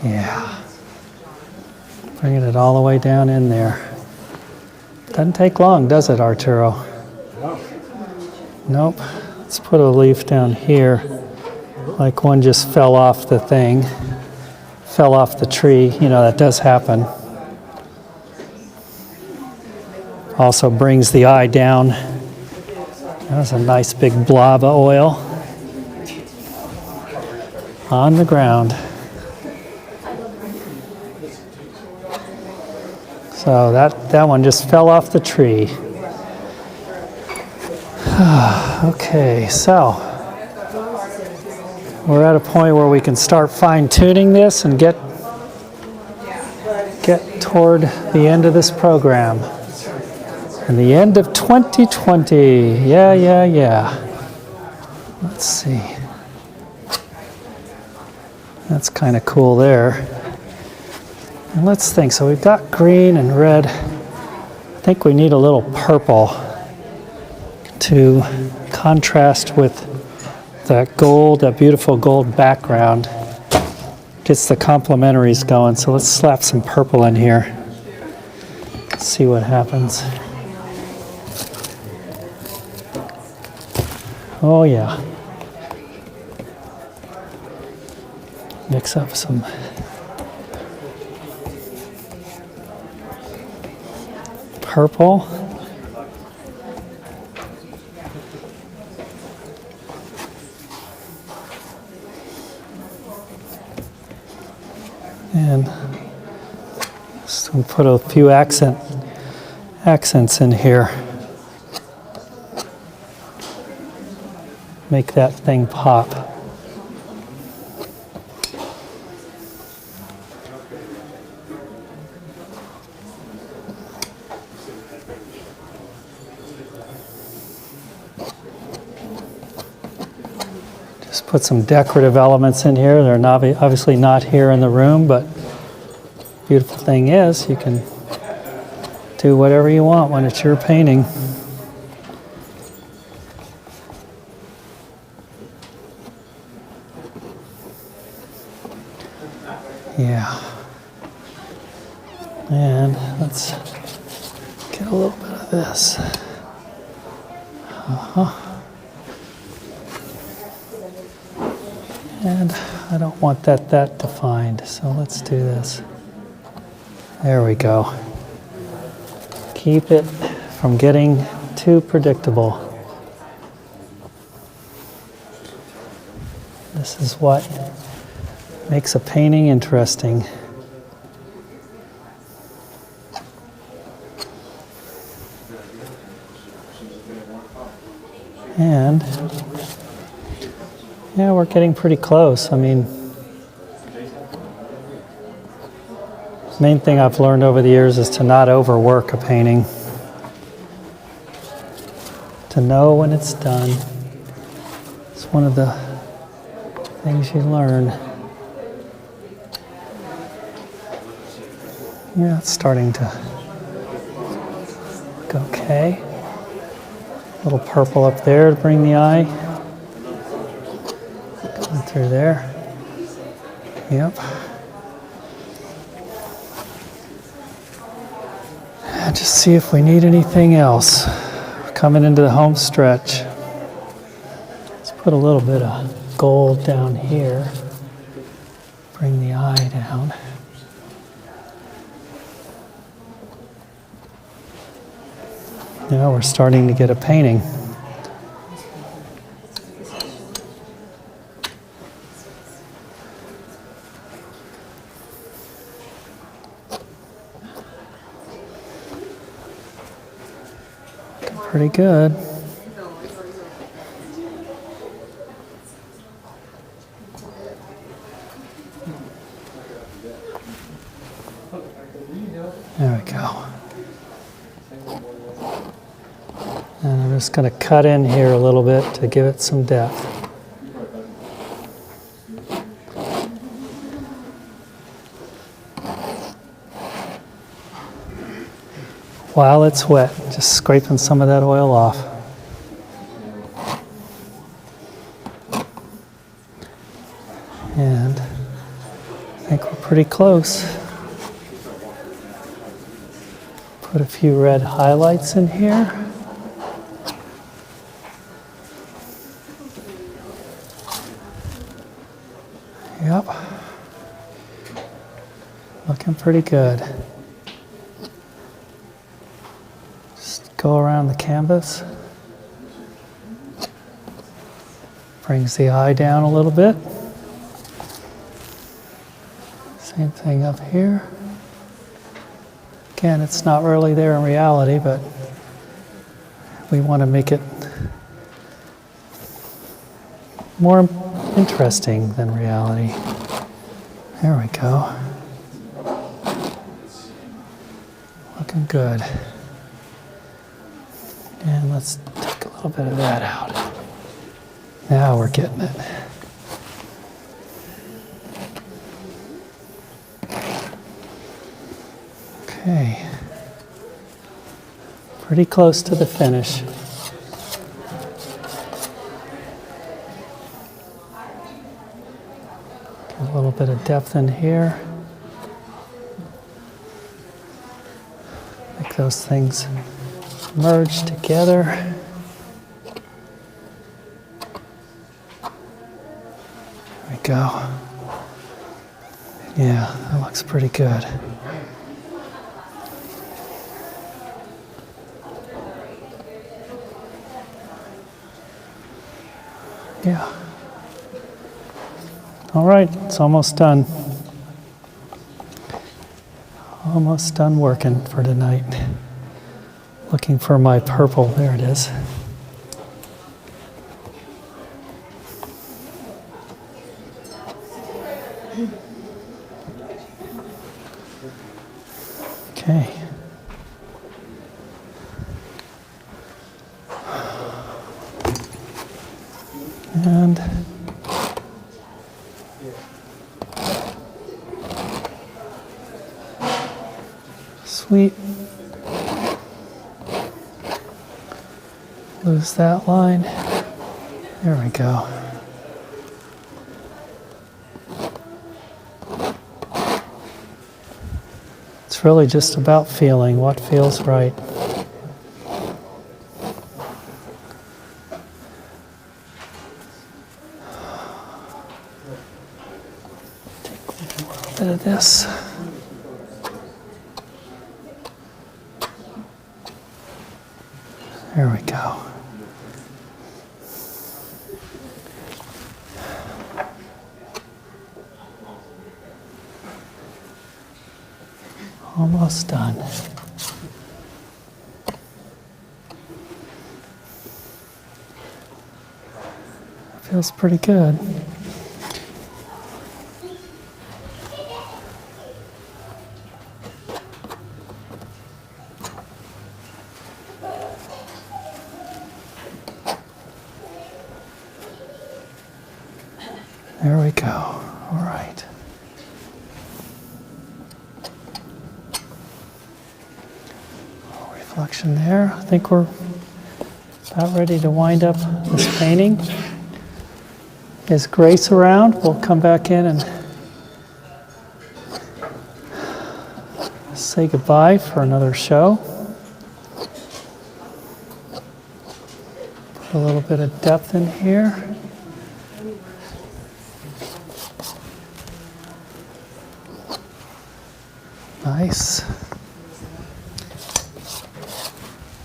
yeah, bringing it all the way down in there. Doesn't take long, does it, Arturo? Nope. Let's put a leaf down here, like one just fell off the thing, fell off the tree. You know, that does happen. Also brings the eye down. That's a nice big blob of oil on the ground. So that one just fell off the tree. Okay, so we're at a point where we can start fine-tuning this and get toward the end of this program. And the end of 2020. Yeah. Let's see. That's kind of cool there. And let's think. So we've got green and red. I think we need a little purple to contrast with that gold, that beautiful gold background. Gets the complementaries going. So let's slap some purple in here. See what happens. Oh yeah. Mix up some purple. And just put a few accents in here. Make that thing pop. Just put some decorative elements in here. They're not, obviously not here in the room, but beautiful thing is you can do whatever you want when it's your painting. Yeah. And let's get a little bit of this. And I don't want that defined, so let's do this. There we go. Keep it from getting too predictable. This is what makes a painting interesting. And yeah, we're getting pretty close. I mean, main thing I've learned over the years is to not overwork a painting. To know when it's done. It's one of the things you learn. Yeah, it's starting to look okay. A little purple up there to bring the eye. Going through there. Yep. And just see if we need anything else. We're coming into the home stretch. Let's put a little bit of gold down here. Bring the eye down. Now we're starting to get a painting. Pretty good. There we go. And I'm just going to cut in here a little bit to give it some depth. while it's wet, just scraping some of that oil off. And I think we're pretty close. Put a few red highlights in here. Yep. Looking pretty good. Just go around the canvas. Brings the eye down a little bit. Same thing up here. Again, it's not really there in reality, but we want to make it more interesting than reality. There we go. Looking good. And let's take a little bit of that out. Now we're getting it. Okay. Pretty close to the finish. Get a little bit of depth in here. Make those things merge together. There we go. Yeah, that looks pretty good. Yeah. All right, it's almost done. Almost done working for tonight. Looking for my purple. There it is. Okay. And sweet. Lose that line. There we go. It's really just about feeling what feels right. Take a little bit of this. There we go. Almost done. Feels pretty good. There we go. All right. Reflection there. I think we're about ready to wind up this painting. Is Grace around? We'll come back in and say goodbye for another show. Put a little bit of depth in here. Nice.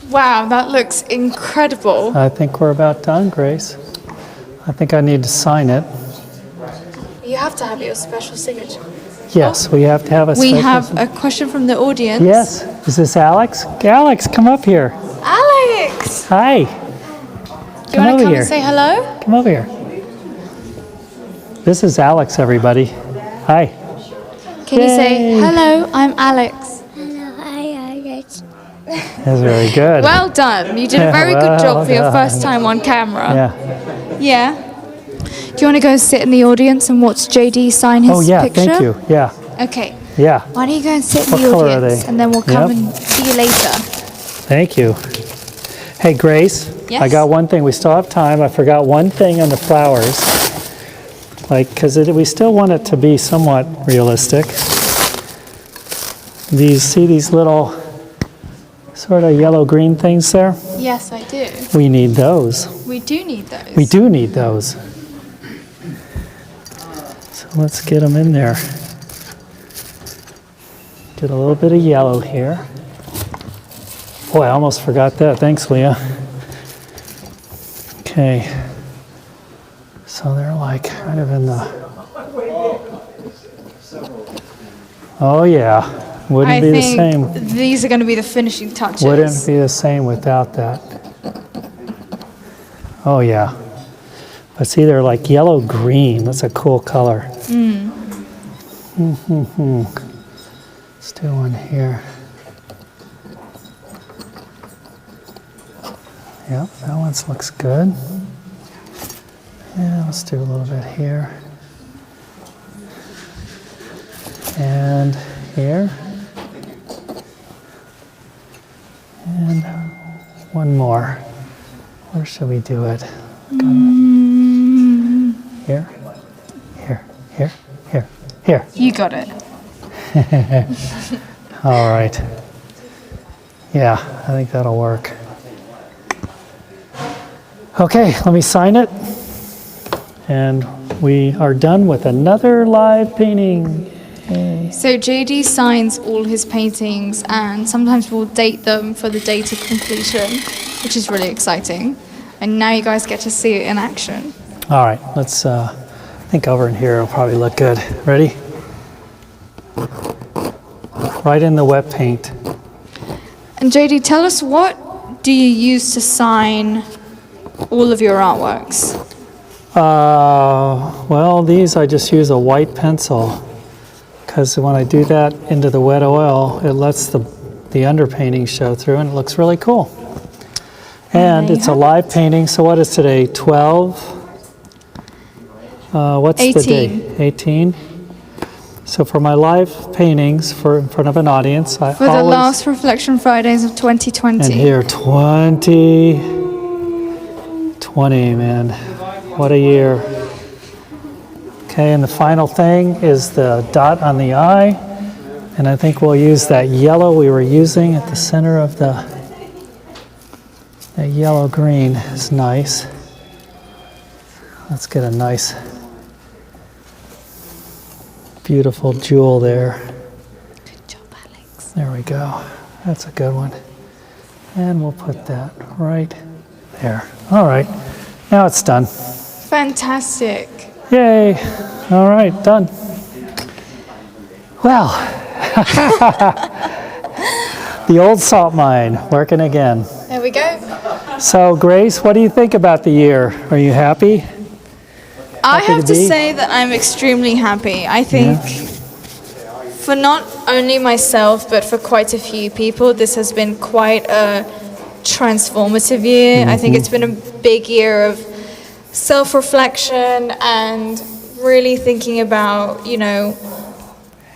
Wow, that looks incredible. I think we're about done, Grace. I think I need to sign it. You have to have your special signature. Yes, we have to have a We special... have a question from the audience. Yes. Is this Alex? Alex, come up here. Alex! Hi. Do you want to come and say hello? Come over here. This is Alex, everybody. Hi. Can you say, Yay. hello, I'm Alex? Hello, hi Alex. That's very good. Well done. You did a very good job for your done. first time on camera. Yeah. Yeah. Do you want to go sit in the audience and watch JD sign his Oh, yeah, picture? thank you. Yeah. Okay. Yeah. Why don't you go and sit in What the color are audience they? and then we'll come Yep. and see you later. Thank you. Hey, Grace. Yes? I got one thing. We still have time. I forgot one thing on the flowers. Like, because we still want it to be somewhat realistic. See these little sort of yellow-green things there? Yes, I do. We need those. We do need those. We do need those. So let's get them in there. Get a little bit of yellow here. Boy, I almost forgot that. Thanks, Leah. Okay. So they're like kind of in the... Oh, yeah. Wouldn't be the same. These are going to be the finishing touches. Wouldn't be the same without that. Oh, yeah. But see, they're like yellow-green. That's a cool color. Let's do one here. Yep, that one looks good. Yeah, let's do a little bit here. And here. And one more. Where should we do it? Here, here, here, here, here. You got it. All right. Yeah, I think that'll work. Okay, let me sign it. And we are done with another live painting. Yay. So JD signs all his paintings, and sometimes we'll date them for the date of completion, which is really exciting. And now you guys get to see it in action. All right, let's, I think over in here will probably look good. Ready? Right in the wet paint. And JD, tell us, what do you use to sign all of your artworks? Well, these I just use a white pencil, because when I do that into the wet oil, it lets the underpainting show through, and it looks really cool. And it's a live painting, so what is today, 12? What's 18. the date? 18? So for my live paintings in front of an audience, I For the always... last Reflection Fridays of 2020. And here, 2020, man. What a year. Okay, and the final thing is the dot on the eye. And I think we'll use that yellow we were using at the center of that yellow-green is nice. Let's get a nice, beautiful jewel there. Good job, Alex. There we go. That's a good one. And we'll put that right there. All right, now it's done. Fantastic. Yay. All right, done. Well, the old salt mine working again. There we go. So, Grace, what do you think about the year? Are you happy? I Happy have to to be? say that I'm extremely happy. I think for not only myself, but for quite a few people, this has been quite a transformative year. I think it's been a big year of self-reflection and really thinking about, you know,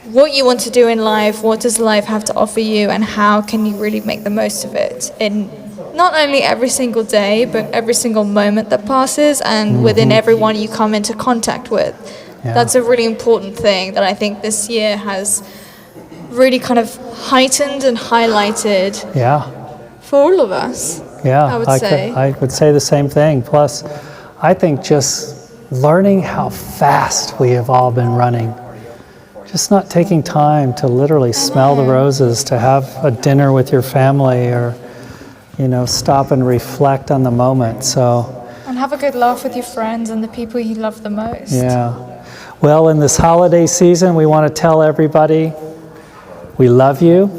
what you want to do in life, what does life have to offer you, and how can you really make the most of it in not only every single day, but every single moment that passes and within everyone you come into contact with. Yeah. That's a really important thing that I think this year has really kind of heightened and highlighted Yeah. for all of us. Yeah, I would say. I would say the same thing. Plus, I think just learning how fast we have all been running. Just not taking time to literally smell the roses, to have a dinner with your family, or, you know, stop and reflect on the moment. So, And have a good laugh with your friends and the people you love the most. yeah. Well, in this holiday season, we want to tell everybody we love you.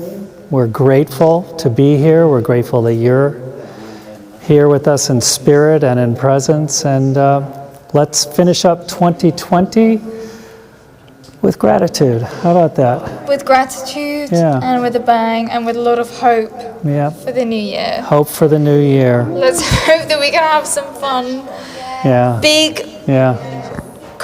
We're grateful to be here. We're grateful that you're here with us in spirit and in presence. And let's finish up 2020 with gratitude. How about that? With gratitude Yeah. and with a bang and with a lot of hope Yeah. for the new year. Hope for the new year. Let's hope that we can have some fun. Yeah. Big, Yeah.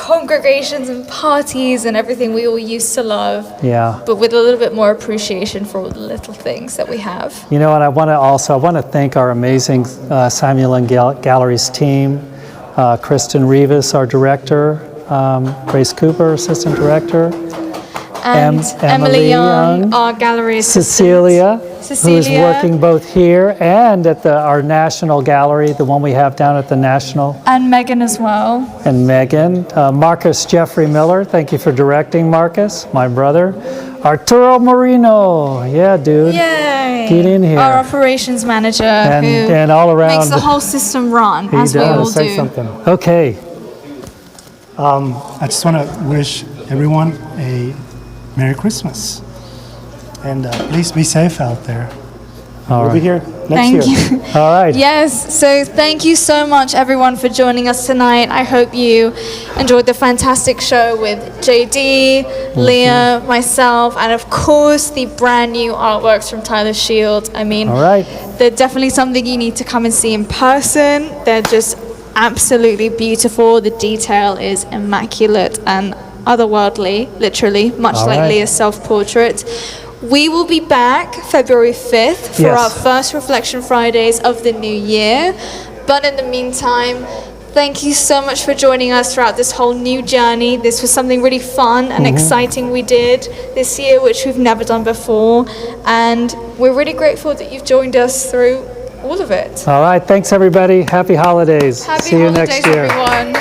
congregations and parties and everything we all used to love. Yeah. But with a little bit more appreciation for all the little things that we have. You know, and I want to thank our amazing Samuel Lynne Galleries team, Kristen Rivas, our director, Grace Cooper, assistant director, And Emily Young, our gallery assistant. Cecilia, who's working both here and at our national gallery, the one we have down at the National. And Megan as well. And Megan. Marcus Jeffrey Miller, thank you for directing, Marcus, my brother. Arturo Marino, yeah, dude. Yay! Get in here. Our operations manager and all around makes the whole system run, as we all say do. something. Okay. I just want to wish everyone a Merry Christmas. And please be safe out there. We'll be here next year. Thank you. All right. Yes, so thank you so much, everyone, for joining us tonight. I hope you enjoyed the fantastic show with JD, Leah, myself, and of course the brand new artworks from Tyler Shields. I mean, All right. they're definitely something you need to come and see in person. They're just absolutely beautiful. The detail is immaculate and otherworldly, literally, much All like right. Leah's self-portrait. We will be back February 5th for Yes. our first Reflection Fridays of the new year. But in the meantime, thank you so much for joining us throughout this whole new journey. This was something really fun and exciting we did this year, which we've never done before. And we're really grateful that you've joined us through all of it. All right. Thanks, everybody. Happy holidays. Happy See you holidays, next year. everyone.